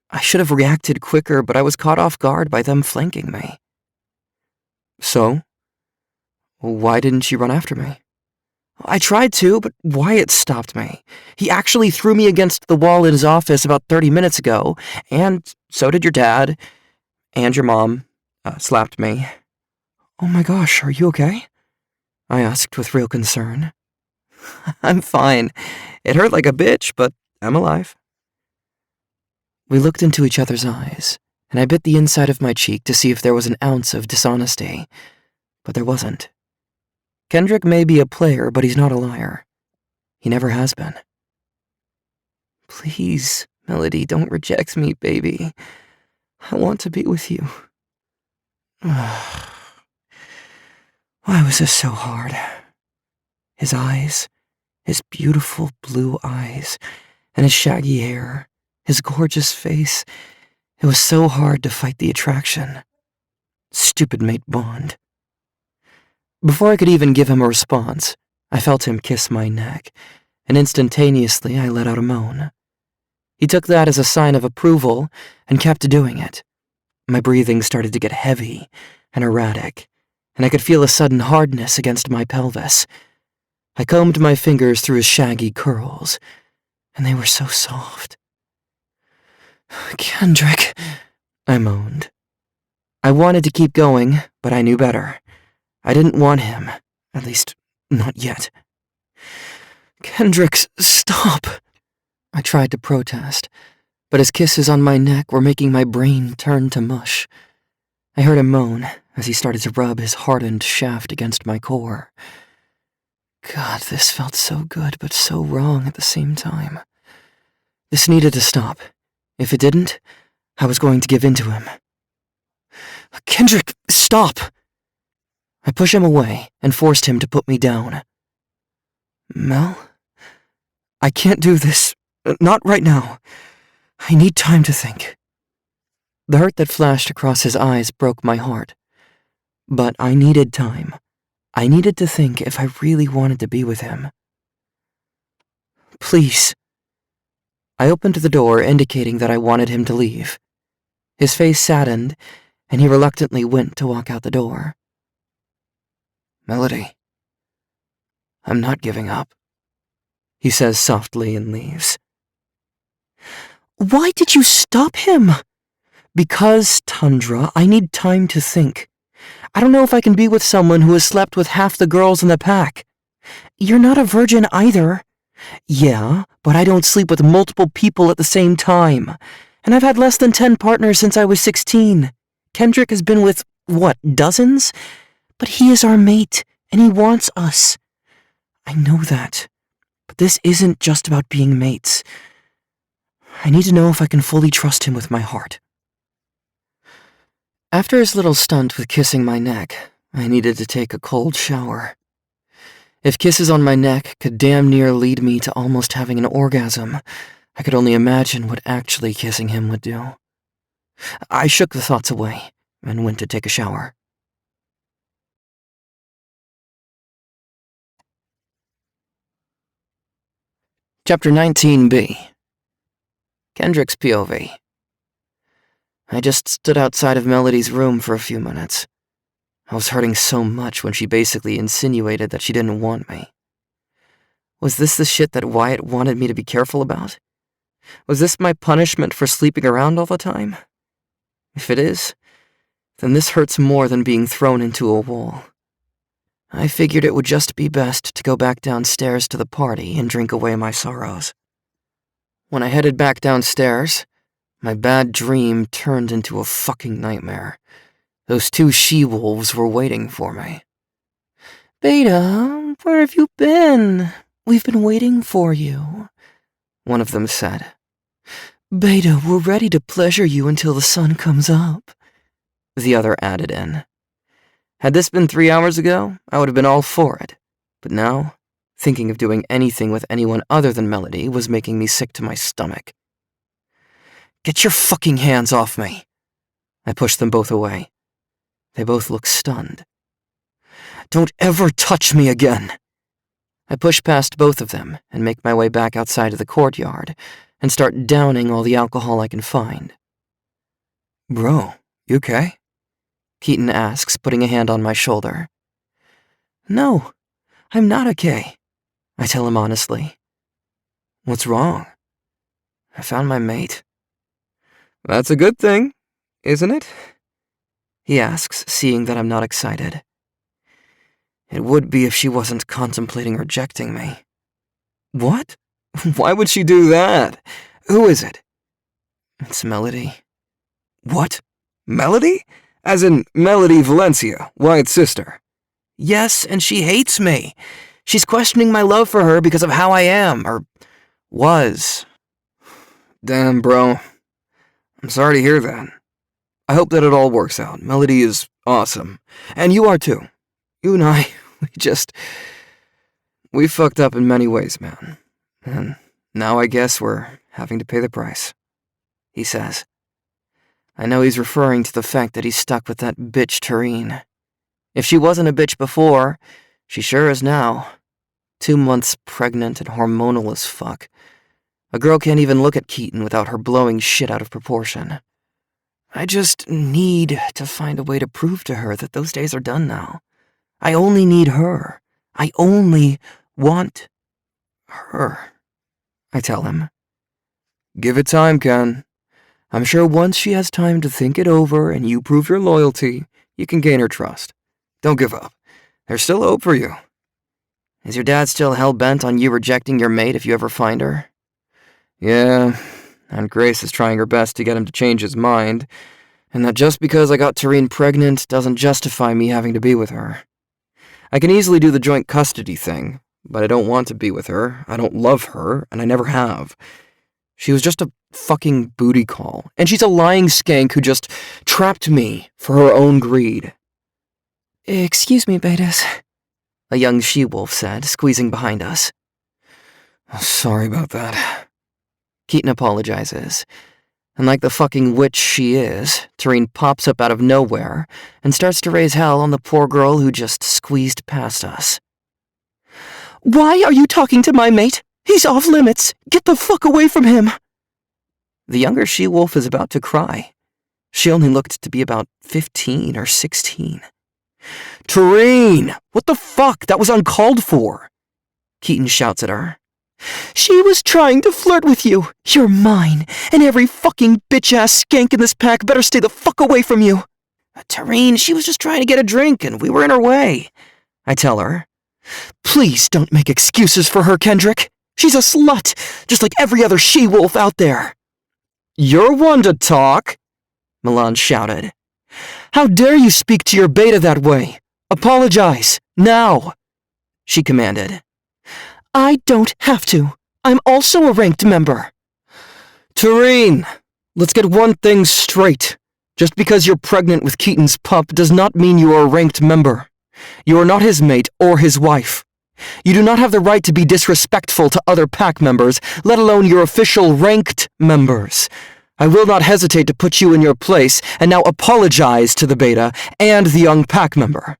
I should have reacted quicker, but I was caught off guard by them flanking me. So? Why didn't you run after me? I tried to, but Wyatt stopped me. He actually threw me against the wall in his office about 30 minutes ago, and so did your dad, and your mom slapped me. Oh my gosh, are you okay? I asked with real concern. I'm fine. It hurt like a bitch, but I'm alive. We looked into each other's eyes, and I bit the inside of my cheek to see if there was an ounce of dishonesty, but there wasn't. Kendrick may be a player, but he's not a liar. He never has been. Please, Melody, don't reject me, baby. I want to be with you. Why was this so hard? His eyes, his beautiful blue eyes, and his shaggy hair, his gorgeous face. It was so hard to fight the attraction. Stupid mate Bond. Before I could even give him a response, I felt him kiss my neck, and instantaneously I let out a moan. He took that as a sign of approval and kept doing it. My breathing started to get heavy and erratic, and I could feel a sudden hardness against my pelvis. I combed my fingers through his shaggy curls, and they were so soft. Kendrick, I moaned. I wanted to keep going, but I knew better. I didn't want him, at least not yet. Kendrick, stop! I tried to protest, but his kisses on my neck were making my brain turn to mush. I heard him moan as he started to rub his hardened shaft against my core. God, this felt so good, but so wrong at the same time. This needed to stop. If it didn't, I was going to give in to him. Kendrick, stop! I pushed him away and forced him to put me down. Mel? I can't do this. Not right now. I need time to think. The hurt that flashed across his eyes broke my heart. But I needed time. I needed to think if I really wanted to be with him. Please. I opened the door, indicating that I wanted him to leave. His face saddened, and he reluctantly went to walk out the door. Melody, I'm not giving up, he says softly and leaves. Why did you stop him? Because, Tundra, I need time to think. I don't know if I can be with someone who has slept with half the girls in the pack. You're not a virgin either. Yeah, but I don't sleep with multiple people at the same time. And I've had less than 10 partners since I was 16. Kendrick has been with, dozens? But he is our mate, and he wants us. I know that. But this isn't just about being mates. I need to know if I can fully trust him with my heart. After his little stunt with kissing my neck, I needed to take a cold shower. If kisses on my neck could damn near lead me to almost having an orgasm, I could only imagine what actually kissing him would do. I shook the thoughts away and went to take a shower. Chapter 19B. Kendrick's POV. I just stood outside of Melody's room for a few minutes. I was hurting so much when she basically insinuated that she didn't want me. Was this the shit that Wyatt wanted me to be careful about? Was this my punishment for sleeping around all the time? If it is, then this hurts more than being thrown into a wall. I figured it would just be best to go back downstairs to the party and drink away my sorrows. When I headed back downstairs, my bad dream turned into a fucking nightmare. Those 2 she-wolves were waiting for me. Beta, where have you been? We've been waiting for you, one of them said. Beta, we're ready to pleasure you until the sun comes up, the other added in. Had this been 3 hours ago, I would have been all for it. But now, thinking of doing anything with anyone other than Melody was making me sick to my stomach. Get your fucking hands off me! I pushed them both away. They both looked stunned. Don't ever touch me again! I push past both of them and make my way back outside of the courtyard and start downing all the alcohol I can find. Bro, you okay? Keaton asks, putting a hand on my shoulder. No, I'm not okay, I tell him honestly. What's wrong? I found my mate. That's a good thing, isn't it? He asks, seeing that I'm not excited. It would be if she wasn't contemplating rejecting me. What? Why would she do that? Who is it? It's Melody. What? Melody? As in Melody Valencia, Wyatt's sister. Yes, and she hates me. She's questioning my love for her because of how I am, or was. Damn, bro. I'm sorry to hear that. I hope that it all works out. Melody is awesome. And you are too. You and I, we fucked up in many ways, man. And now I guess we're having to pay the price, he says. I know he's referring to the fact that he's stuck with that bitch Tareen. If she wasn't a bitch before, she sure is now. 2 months pregnant and hormonal as fuck. A girl can't even look at Keaton without her blowing shit out of proportion. I just need to find a way to prove to her that those days are done now. I only need her. I only want her, I tell him. Give it time, Ken. I'm sure once she has time to think it over and you prove your loyalty, you can gain her trust. Don't give up. There's still hope for you. Is your dad still hell-bent on you rejecting your mate if you ever find her? Yeah, and Grace is trying her best to get him to change his mind, and that just because I got Tareen pregnant doesn't justify me having to be with her. I can easily do the joint custody thing, but I don't want to be with her, I don't love her, and I never have. She was just a fucking booty call, and she's a lying skank who just trapped me for her own greed. Excuse me, Betas, a young she-wolf said, squeezing behind us. Sorry about that. Keaton apologizes, and like the fucking witch she is, Tareen pops up out of nowhere and starts to raise hell on the poor girl who just squeezed past us. Why are you talking to my mate? He's off limits. Get the fuck away from him. The younger she-wolf is about to cry. She only looked to be about 15 or 16. Tareen! What the fuck? That was uncalled for! Keaton shouts at her. She was trying to flirt with you. You're mine, and every fucking bitch-ass skank in this pack better stay the fuck away from you. Tareen, she was just trying to get a drink, and we were in her way, I tell her. Please don't make excuses for her, Kendrick. She's a slut, just like every other she-wolf out there. You're one to talk, Milan shouted. How dare you speak to your beta that way? Apologize, now, she commanded. I don't have to. I'm also a ranked member. Tareen, let's get one thing straight. Just because you're pregnant with Keaton's pup does not mean you are a ranked member. You are not his mate or his wife. You do not have the right to be disrespectful to other pack members, let alone your official ranked members. I will not hesitate to put you in your place and now apologize to the beta and the young pack member.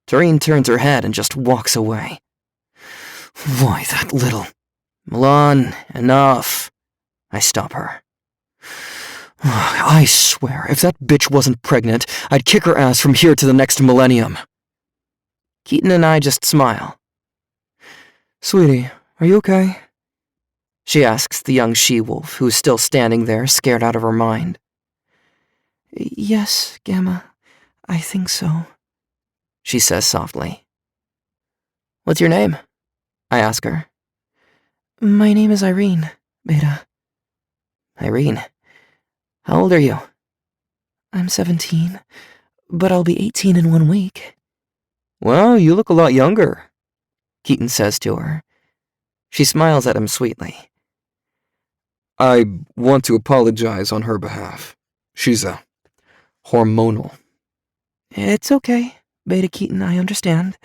Tareen turns her head and just walks away. Why that little... Milan, enough. I stop her. I swear, if that bitch wasn't pregnant, I'd kick her ass from here to the next millennium. Keaton and I just smile. Sweetie, are you okay? She asks the young she-wolf, who is still standing there, scared out of her mind. Yes, Gamma, I think so, she says softly. What's your name? I ask her. My name is Irene, Beta. Irene, how old are you? I'm 17, but I'll be 18 in 1 week. Well, you look a lot younger, Keaton says to her, She smiles at him sweetly. I want to apologize on her behalf. She's hormonal. It's okay, Beta Keaton, I understand.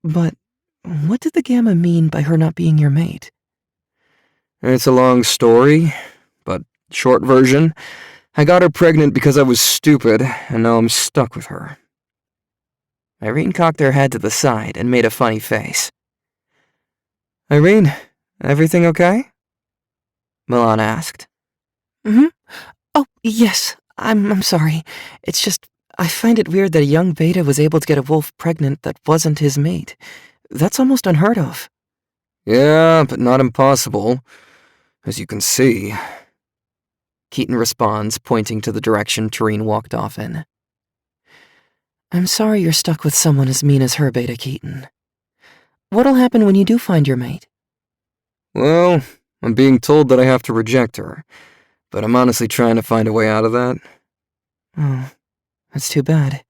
But what did the Gamma mean by her not being your mate? It's a long story, but short version, I got her pregnant because I was stupid, and now I'm stuck with her. Irene cocked her head to the side and made a funny face. Irene, everything okay? Milan asked. Oh, yes, I'm sorry. It's just, I find it weird that a young Beta was able to get a wolf pregnant that wasn't his mate. That's almost unheard of. Yeah, but not impossible, as you can see. Keaton responds, pointing to the direction Tareen walked off in. I'm sorry you're stuck with someone as mean as her, Beta Keaton. What'll happen when you do find your mate? Well, I'm being told that I have to reject her, but I'm honestly trying to find a way out of that. Oh, that's too bad.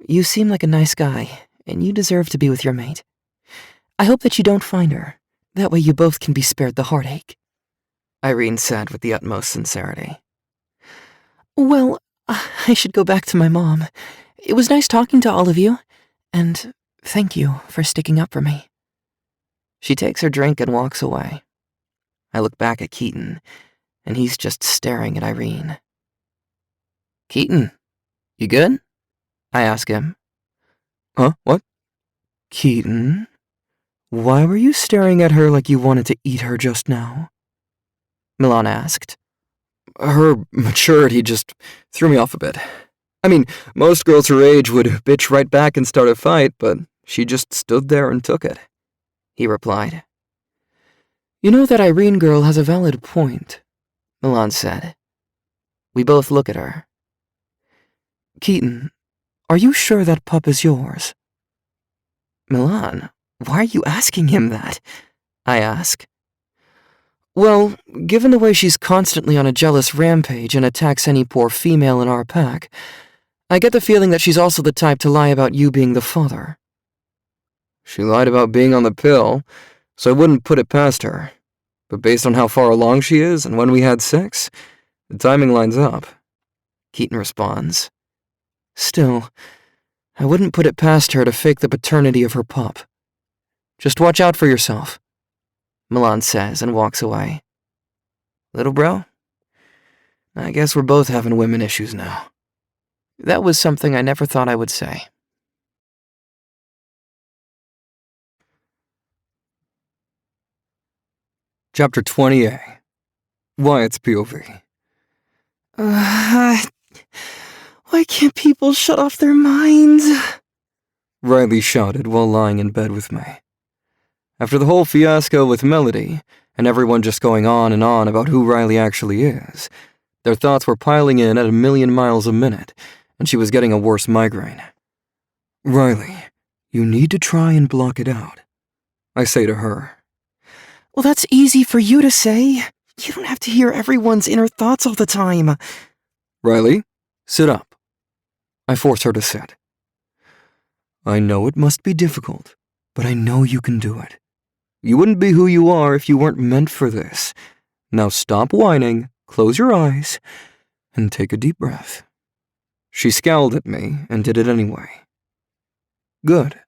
You seem like a nice guy, and you deserve to be with your mate. I hope that you don't find her. That way you both can be spared the heartache. Irene said with the utmost sincerity. Well, I should go back to my mom. It was nice talking to all of you, and thank you for sticking up for me. She takes her drink and walks away. I look back at Keaton, and he's just staring at Irene. Keaton, you good? I ask him. Huh? What? Keaton, why were you staring at her like you wanted to eat her just now? Milan asked. Her maturity just threw me off a bit. I mean, most girls her age would bitch right back and start a fight, but she just stood there and took it. He replied. You know that Irene girl has a valid point, Milan said. We both look at her. Keaton, are you sure that pup is yours? Milan, why are you asking him that? I ask. Well, given the way she's constantly on a jealous rampage and attacks any poor female in our pack, I get the feeling that she's also the type to lie about you being the father. She lied about being on the pill, so I wouldn't put it past her. But based on how far along she is and when we had sex, the timing lines up. Keaton responds. Still, I wouldn't put it past her to fake the paternity of her pup. Just watch out for yourself, Milan says and walks away. Little bro, I guess we're both having women issues now. That was something I never thought I would say. Chapter 20A. Wyatt's POV. Why can't people shut off their minds? Riley shouted while lying in bed with me. After the whole fiasco with Melody, and everyone just going on and on about who Riley actually is, their thoughts were piling in at 1,000,000 miles a minute, and she was getting a worse migraine. Riley, you need to try and block it out, I say to her. Well, that's easy for you to say. You don't have to hear everyone's inner thoughts all the time. Riley, sit up. I force her to sit. I know it must be difficult, but I know you can do it. You wouldn't be who you are if you weren't meant for this. Now stop whining, close your eyes, and take a deep breath. She scowled at me and did it anyway. Good.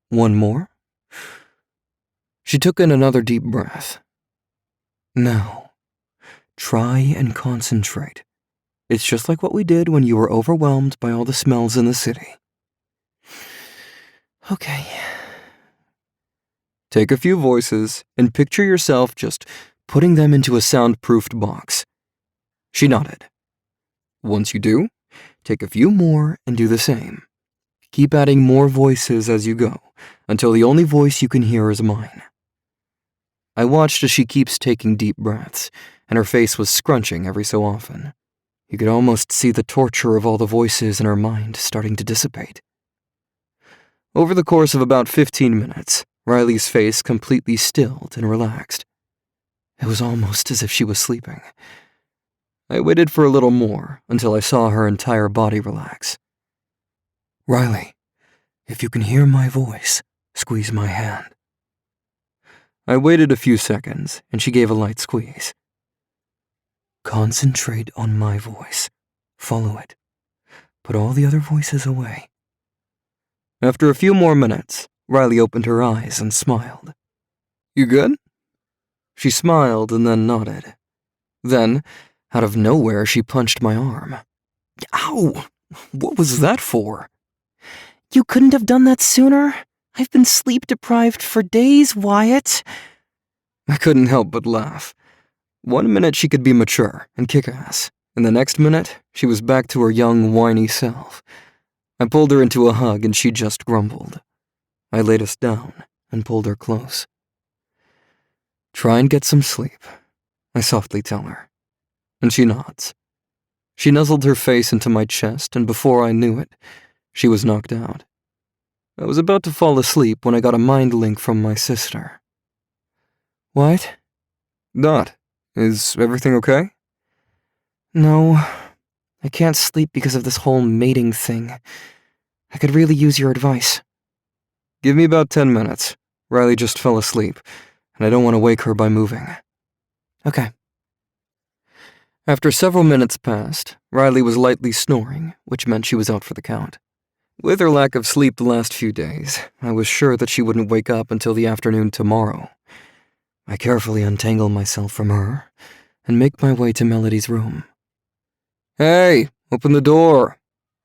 One more. She took in another deep breath. Now, try and concentrate. It's just like what we did when you were overwhelmed by all the smells in the city. Okay. Take a few voices and picture yourself just putting them into a soundproofed box. She nodded. Once you do, take a few more and do the same. Keep adding more voices as you go, until the only voice you can hear is mine. I watched as she keeps taking deep breaths, and her face was scrunching every so often. You could almost see the torture of all the voices in her mind starting to dissipate. Over the course of about 15 minutes, Riley's face completely stilled and relaxed. It was almost as if she was sleeping. I waited for a little more until I saw her entire body relax. Riley, if you can hear my voice, squeeze my hand. I waited a few seconds, and she gave a light squeeze. Concentrate on my voice. Follow it. Put all the other voices away. After a few more minutes, Riley opened her eyes and smiled. You good? She smiled and then nodded. Then, out of nowhere, she punched my arm. Ow! What was that for? You couldn't have done that sooner? I've been sleep-deprived for days, Wyatt. I couldn't help but laugh. 1 minute she could be mature and kick ass, and the next minute she was back to her young, whiny self. I pulled her into a hug and she just grumbled. I laid us down and pulled her close. Try and get some sleep, I softly tell her, and she nods. She nuzzled her face into my chest, and before I knew it, she was knocked out. I was about to fall asleep when I got a mind link from my sister. What? Dot, is everything okay? No, I can't sleep because of this whole mating thing. I could really use your advice. Give me about 10 minutes. Riley just fell asleep, and I don't want to wake her by moving. Okay. After several minutes passed, Riley was lightly snoring, which meant she was out for the count. With her lack of sleep the last few days, I was sure that she wouldn't wake up until the afternoon tomorrow. I carefully untangle myself from her and make my way to Melody's room. Hey, open the door,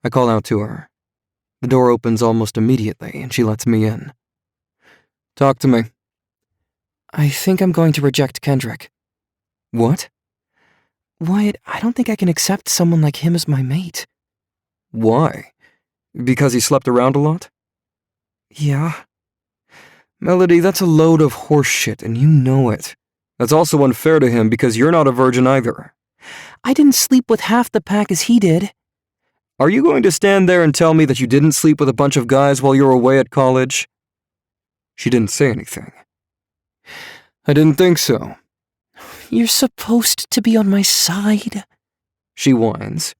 I call out to her. The door opens almost immediately and she lets me in. Talk to me. I think I'm going to reject Kendrick. What? Wyatt, I don't think I can accept someone like him as my mate. Why? Because he slept around a lot? Yeah. Melody, that's a load of horse shit, and you know it. That's also unfair to him because you're not a virgin either. I didn't sleep with half the pack as he did. Are you going to stand there and tell me that you didn't sleep with a bunch of guys while you were away at college? She didn't say anything. I didn't think so. You're supposed to be on my side. She whines.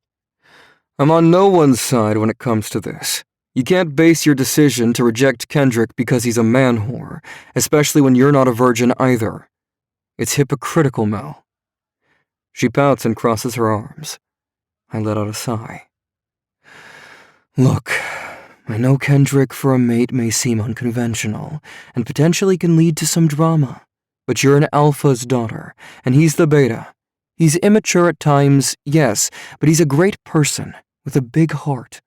I'm on no one's side when it comes to this. You can't base your decision to reject Kendrick because he's a man whore, especially when you're not a virgin either. It's hypocritical, Mel. She pouts and crosses her arms. I let out a sigh. Look, I know Kendrick for a mate may seem unconventional and potentially can lead to some drama, but you're an alpha's daughter, and he's the beta. He's immature at times, yes, but he's a great person with a big heart.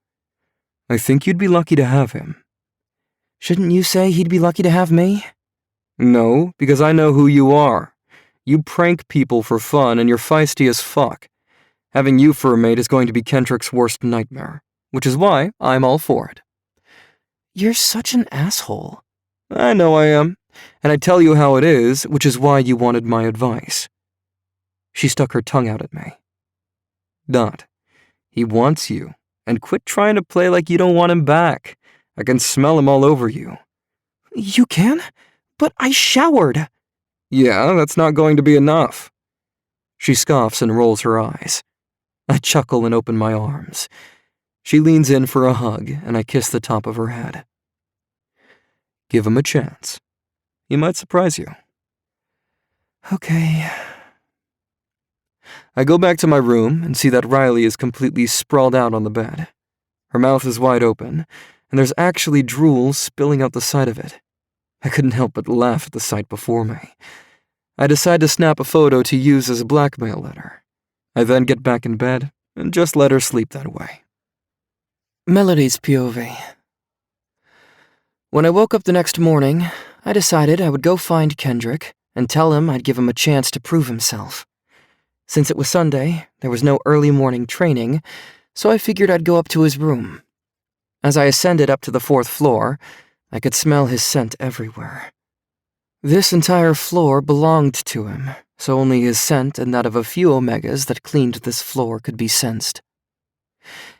I think you'd be lucky to have him. Shouldn't you say he'd be lucky to have me? No, because I know who you are. You prank people for fun and you're feisty as fuck. Having you for a mate is going to be Kendrick's worst nightmare, which is why I'm all for it. You're such an asshole. I know I am, and I tell you how it is, which is why you wanted my advice. She stuck her tongue out at me. Dot, he wants you, and quit trying to play like you don't want him back. I can smell him all over you. You can? But I showered. Yeah, that's not going to be enough. She scoffs and rolls her eyes. I chuckle and open my arms. She leans in for a hug, and I kiss the top of her head. Give him a chance. He might surprise you. Okay. I go back to my room and see that Riley is completely sprawled out on the bed. Her mouth is wide open, and there's actually drool spilling out the side of it. I couldn't help but laugh at the sight before me. I decide to snap a photo to use as a blackmail letter. I then get back in bed and just let her sleep that way. Melody's POV. When I woke up the next morning, I decided I would go find Kendrick and tell him I'd give him a chance to prove himself. Since it was Sunday, there was no early morning training, so I figured I'd go up to his room. As I ascended up to the 4th floor, I could smell his scent everywhere. This entire floor belonged to him, so only his scent and that of a few Omegas that cleaned this floor could be sensed.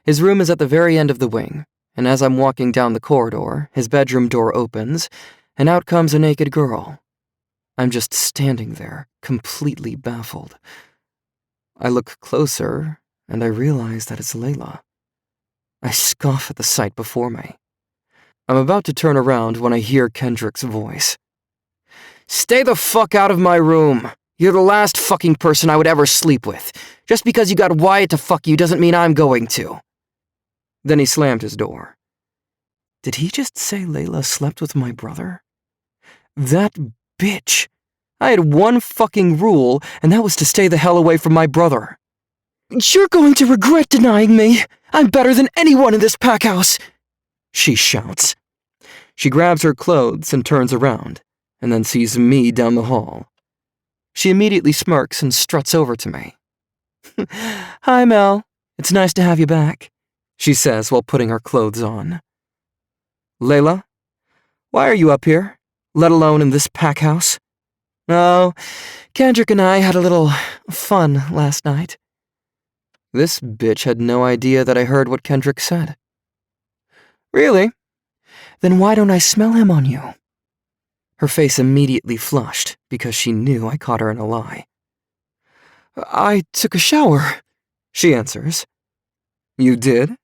His room is at the very end of the wing, and as I'm walking down the corridor, his bedroom door opens, and out comes a naked girl. I'm just standing there, completely baffled. I look closer, and I realize that it's Layla. I scoff at the sight before me. I'm about to turn around when I hear Kendrick's voice. Stay the fuck out of my room. You're the last fucking person I would ever sleep with. Just because you got Wyatt to fuck you doesn't mean I'm going to. Then he slammed his door. Did he just say Layla slept with my brother? That bitch. I had one fucking rule, and that was to stay the hell away from my brother. You're going to regret denying me. I'm better than anyone in this pack house, she shouts. She grabs her clothes and turns around, and then sees me down the hall. She immediately smirks and struts over to me. Hi, Mel. It's nice to have you back, she says while putting her clothes on. Layla, why are you up here, let alone in this pack house? Oh, Kendrick and I had a little fun last night. This bitch had no idea that I heard what Kendrick said. Really? Then why don't I smell him on you? Her face immediately flushed because she knew I caught her in a lie. I took a shower, she answers. You did?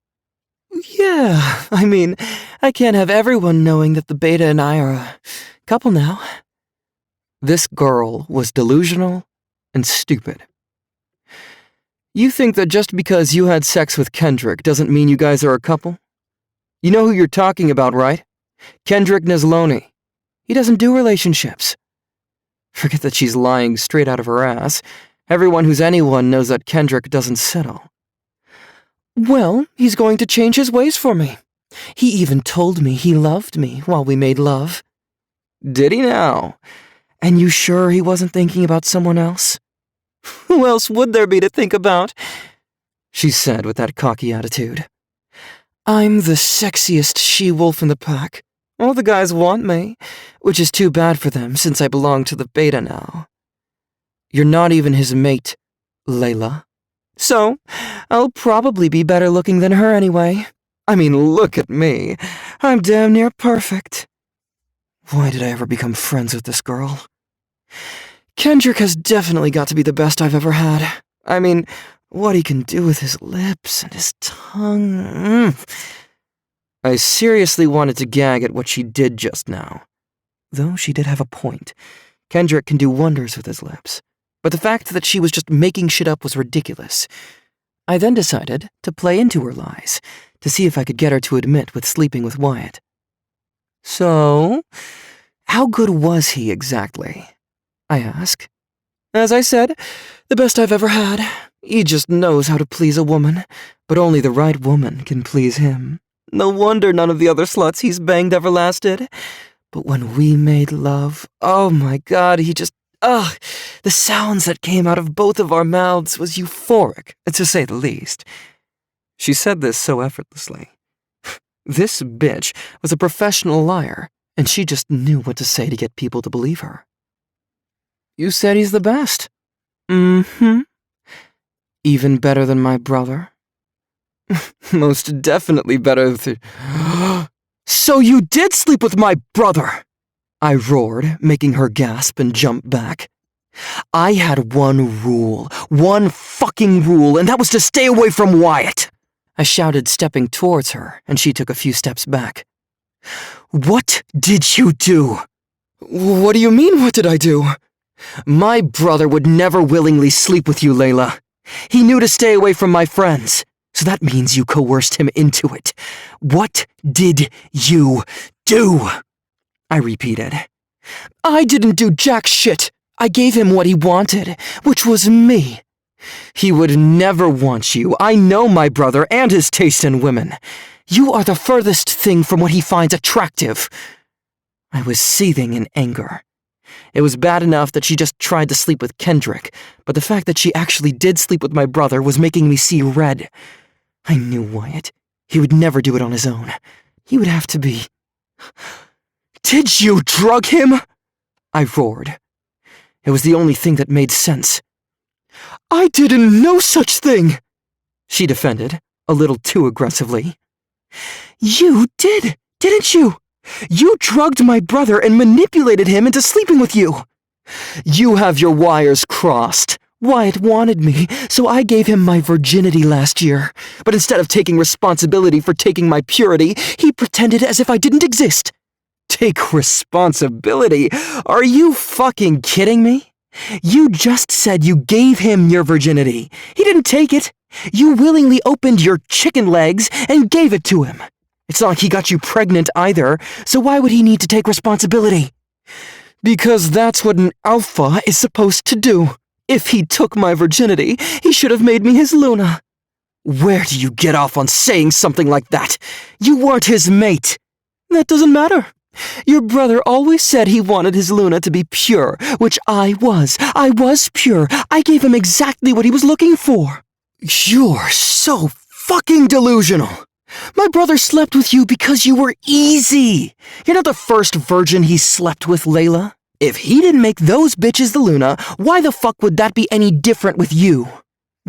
Yeah, I mean, I can't have everyone knowing that the beta and I are a couple now. This girl was delusional and stupid. You think that just because you had sex with Kendrick doesn't mean you guys are a couple? You know who you're talking about, right? Kendrick Nesloni. He doesn't do relationships. Forget that she's lying straight out of her ass. Everyone who's anyone knows that Kendrick doesn't settle. Well, he's going to change his ways for me. He even told me he loved me while we made love. Did he now? And you sure he wasn't thinking about someone else? Who else would there be to think about? She said with that cocky attitude. I'm the sexiest she-wolf in the pack. All the guys want me, which is too bad for them since I belong to the beta now. You're not even his mate, Layla. So, I'll probably be better looking than her anyway. I mean, look at me. I'm damn near perfect. Why did I ever become friends with this girl? Kendrick has definitely got to be the best I've ever had. I mean, what he can do with his lips and his tongue. I seriously wanted to gag at what she did just now. Though she did have a point. Kendrick can do wonders with his lips. But the fact that she was just making shit up was ridiculous. I then decided to play into her lies, to see if I could get her to admit with sleeping with Wyatt. So, how good was he exactly? I ask. As I said, the best I've ever had. He just knows how to please a woman, but only the right woman can please him. No wonder none of the other sluts he's banged ever lasted. But when we made love, oh my God, he just... Ugh, the sounds that came out of both of our mouths was euphoric, to say the least. She said this so effortlessly. This bitch was a professional liar, and she just knew what to say to get people to believe her. You said he's the best. Mm-hmm. Even better than my brother? Most definitely better than... So you did sleep with my brother! I roared, making her gasp and jump back. I had one rule, one fucking rule, and that was to stay away from Wyatt! I shouted, stepping towards her, and she took a few steps back. What did you do? What do you mean, what did I do? My brother would never willingly sleep with you, Layla. He knew to stay away from my friends, so that means you coerced him into it. What did you do? I repeated. I didn't do jack shit. I gave him what he wanted, which was me. He would never want you. I know my brother and his taste in women. You are the furthest thing from what he finds attractive. I was seething in anger. It was bad enough that she just tried to sleep with Kendrick, but the fact that she actually did sleep with my brother was making me see red. I knew Wyatt. He would never do it on his own. He would have to be... Did you drug him? I roared. It was the only thing that made sense. I didn't know such thing, she defended, a little too aggressively. You did, didn't you? You drugged my brother and manipulated him into sleeping with you. You have your wires crossed. Wyatt wanted me, so I gave him my virginity last year. But instead of taking responsibility for taking my purity, he pretended as if I didn't exist. Take responsibility? Are you fucking kidding me? You just said you gave him your virginity. He didn't take it. You willingly opened your chicken legs and gave it to him. It's not like he got you pregnant either, so why would he need to take responsibility? Because that's what an alpha is supposed to do. If he took my virginity, he should have made me his Luna. Where do you get off on saying something like that? You weren't his mate. That doesn't matter. Your brother always said he wanted his Luna to be pure, which I was. I was pure. I gave him exactly what he was looking for. You're so fucking delusional. My brother slept with you because you were easy. You're not the first virgin he slept with, Layla. If he didn't make those bitches the Luna, why the fuck would that be any different with you?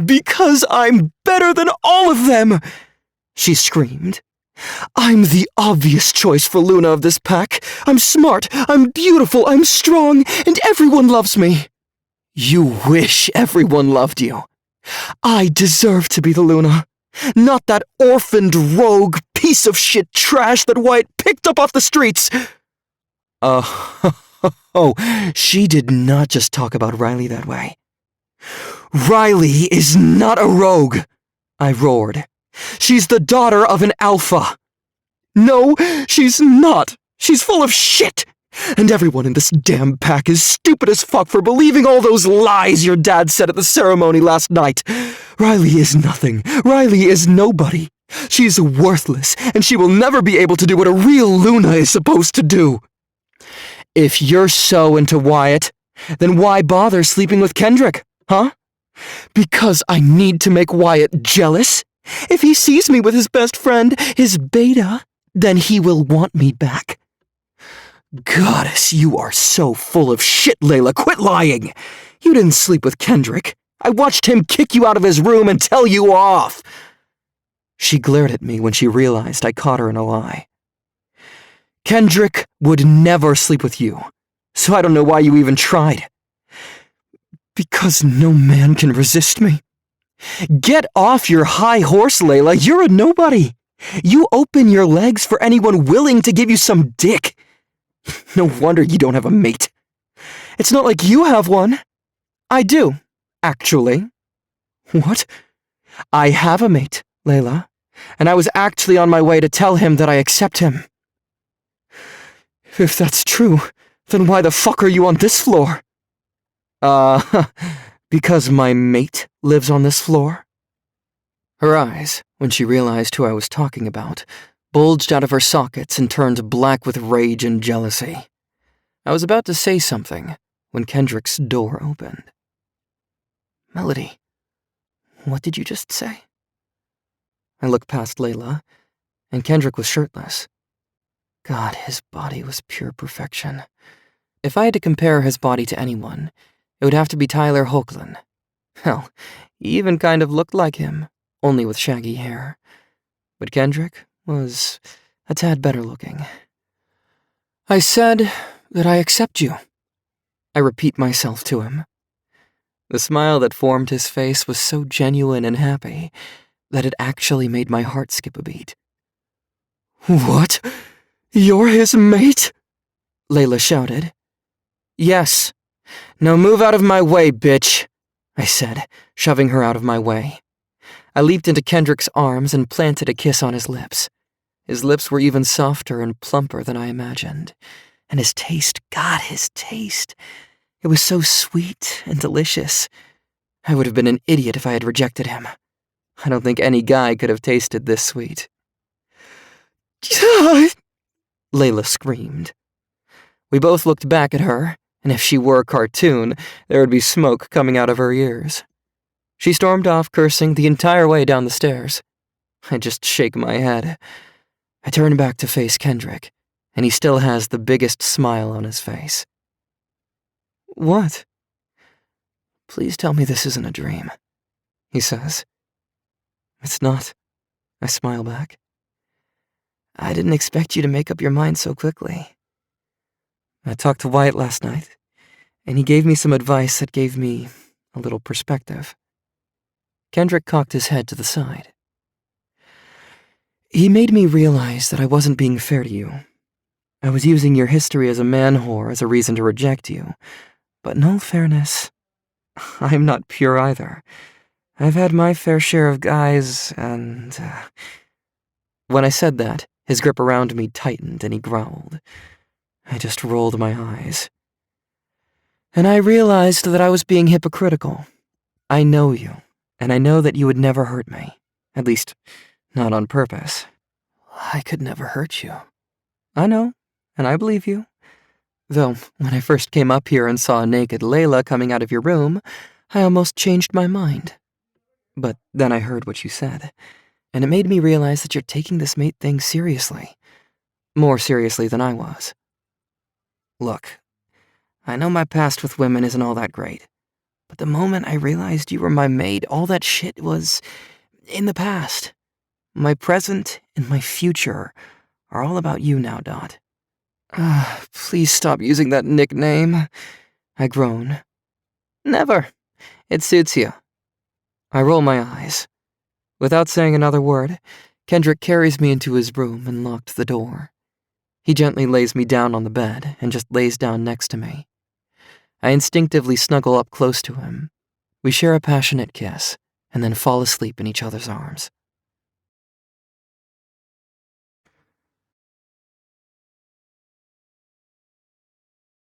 Because I'm better than all of them, she screamed. I'm the obvious choice for Luna of this pack. I'm smart, I'm beautiful, I'm strong, and everyone loves me. You wish everyone loved you. I deserve to be the Luna, not that orphaned rogue piece of shit trash that Wyatt picked up off the streets. Oh, she did not just talk about Riley that way. Riley is not a rogue, I roared. She's the daughter of an alpha. No, she's not. She's full of shit. And everyone in this damn pack is stupid as fuck for believing all those lies your dad said at the ceremony last night. Riley is nothing. Riley is nobody. She's worthless, and she will never be able to do what a real Luna is supposed to do. If you're so into Wyatt, then why bother sleeping with Kendrick, huh? Because I need to make Wyatt jealous? If he sees me with his best friend, his beta, then he will want me back. Goddess, you are so full of shit, Layla. Quit lying. You didn't sleep with Kendrick. I watched him kick you out of his room and tell you off. She glared at me when she realized I caught her in a lie. Kendrick would never sleep with you, so I don't know why you even tried. Because no man can resist me. Get off your high horse, Layla. You're a nobody. You open your legs for anyone willing to give you some dick. No wonder you don't have a mate. It's not like you have one. I do, actually. What? I have a mate, Layla, and I was actually on my way to tell him that I accept him. If that's true, then why the fuck are you on this floor? Because my mate lives on this floor? Her eyes, when she realized who I was talking about, bulged out of her sockets and turned black with rage and jealousy. I was about to say something when Kendrick's door opened. Melody, what did you just say? I looked past Layla, and Kendrick was shirtless. God, his body was pure perfection. If I had to compare his body to anyone, it would have to be Tyler Hoechlin. Hell, he even kind of looked like him, only with shaggy hair. But Kendrick was a tad better looking. I said that I accept you. I repeat myself to him. The smile that formed his face was so genuine and happy that it actually made my heart skip a beat. What? You're his mate? Layla shouted. Yes. Now move out of my way, bitch, I said, shoving her out of my way. I leaped into Kendrick's arms and planted a kiss on his lips. His lips were even softer and plumper than I imagined. And his taste, God, his taste. It was so sweet and delicious. I would have been an idiot if I had rejected him. I don't think any guy could have tasted this sweet. Layla screamed. We both looked back at her, and if she were a cartoon, there would be smoke coming out of her ears. She stormed off, cursing the entire way down the stairs. I just shake my head. I turn back to face Kendrick, and he still has the biggest smile on his face. What? Please tell me this isn't a dream, he says. It's not, I smile back. I didn't expect you to make up your mind so quickly. I talked to Wyatt last night, and he gave me some advice that gave me a little perspective. Kendrick cocked his head to the side. He made me realize that I wasn't being fair to you. I was using your history as a man-whore as a reason to reject you. But in all fairness, I'm not pure either. I've had my fair share of guys, and... When I said that, his grip around me tightened and he growled. I just rolled my eyes. And I realized that I was being hypocritical. I know you, and I know that you would never hurt me. At least, not on purpose. I could never hurt you. I know, and I believe you. Though, when I first came up here and saw a naked Layla coming out of your room, I almost changed my mind. But then I heard what you said, and it made me realize that you're taking this mate thing seriously. More seriously than I was. Look, I know my past with women isn't all that great, but the moment I realized you were my mate, all that shit was in the past. My present and my future are all about you now, Dot. Please stop using that nickname, I groan. Never. It suits you. I roll my eyes. Without saying another word, Kendrick carries me into his room and locked the door. He gently lays me down on the bed and just lays down next to me. I instinctively snuggle up close to him. We share a passionate kiss and then fall asleep in each other's arms.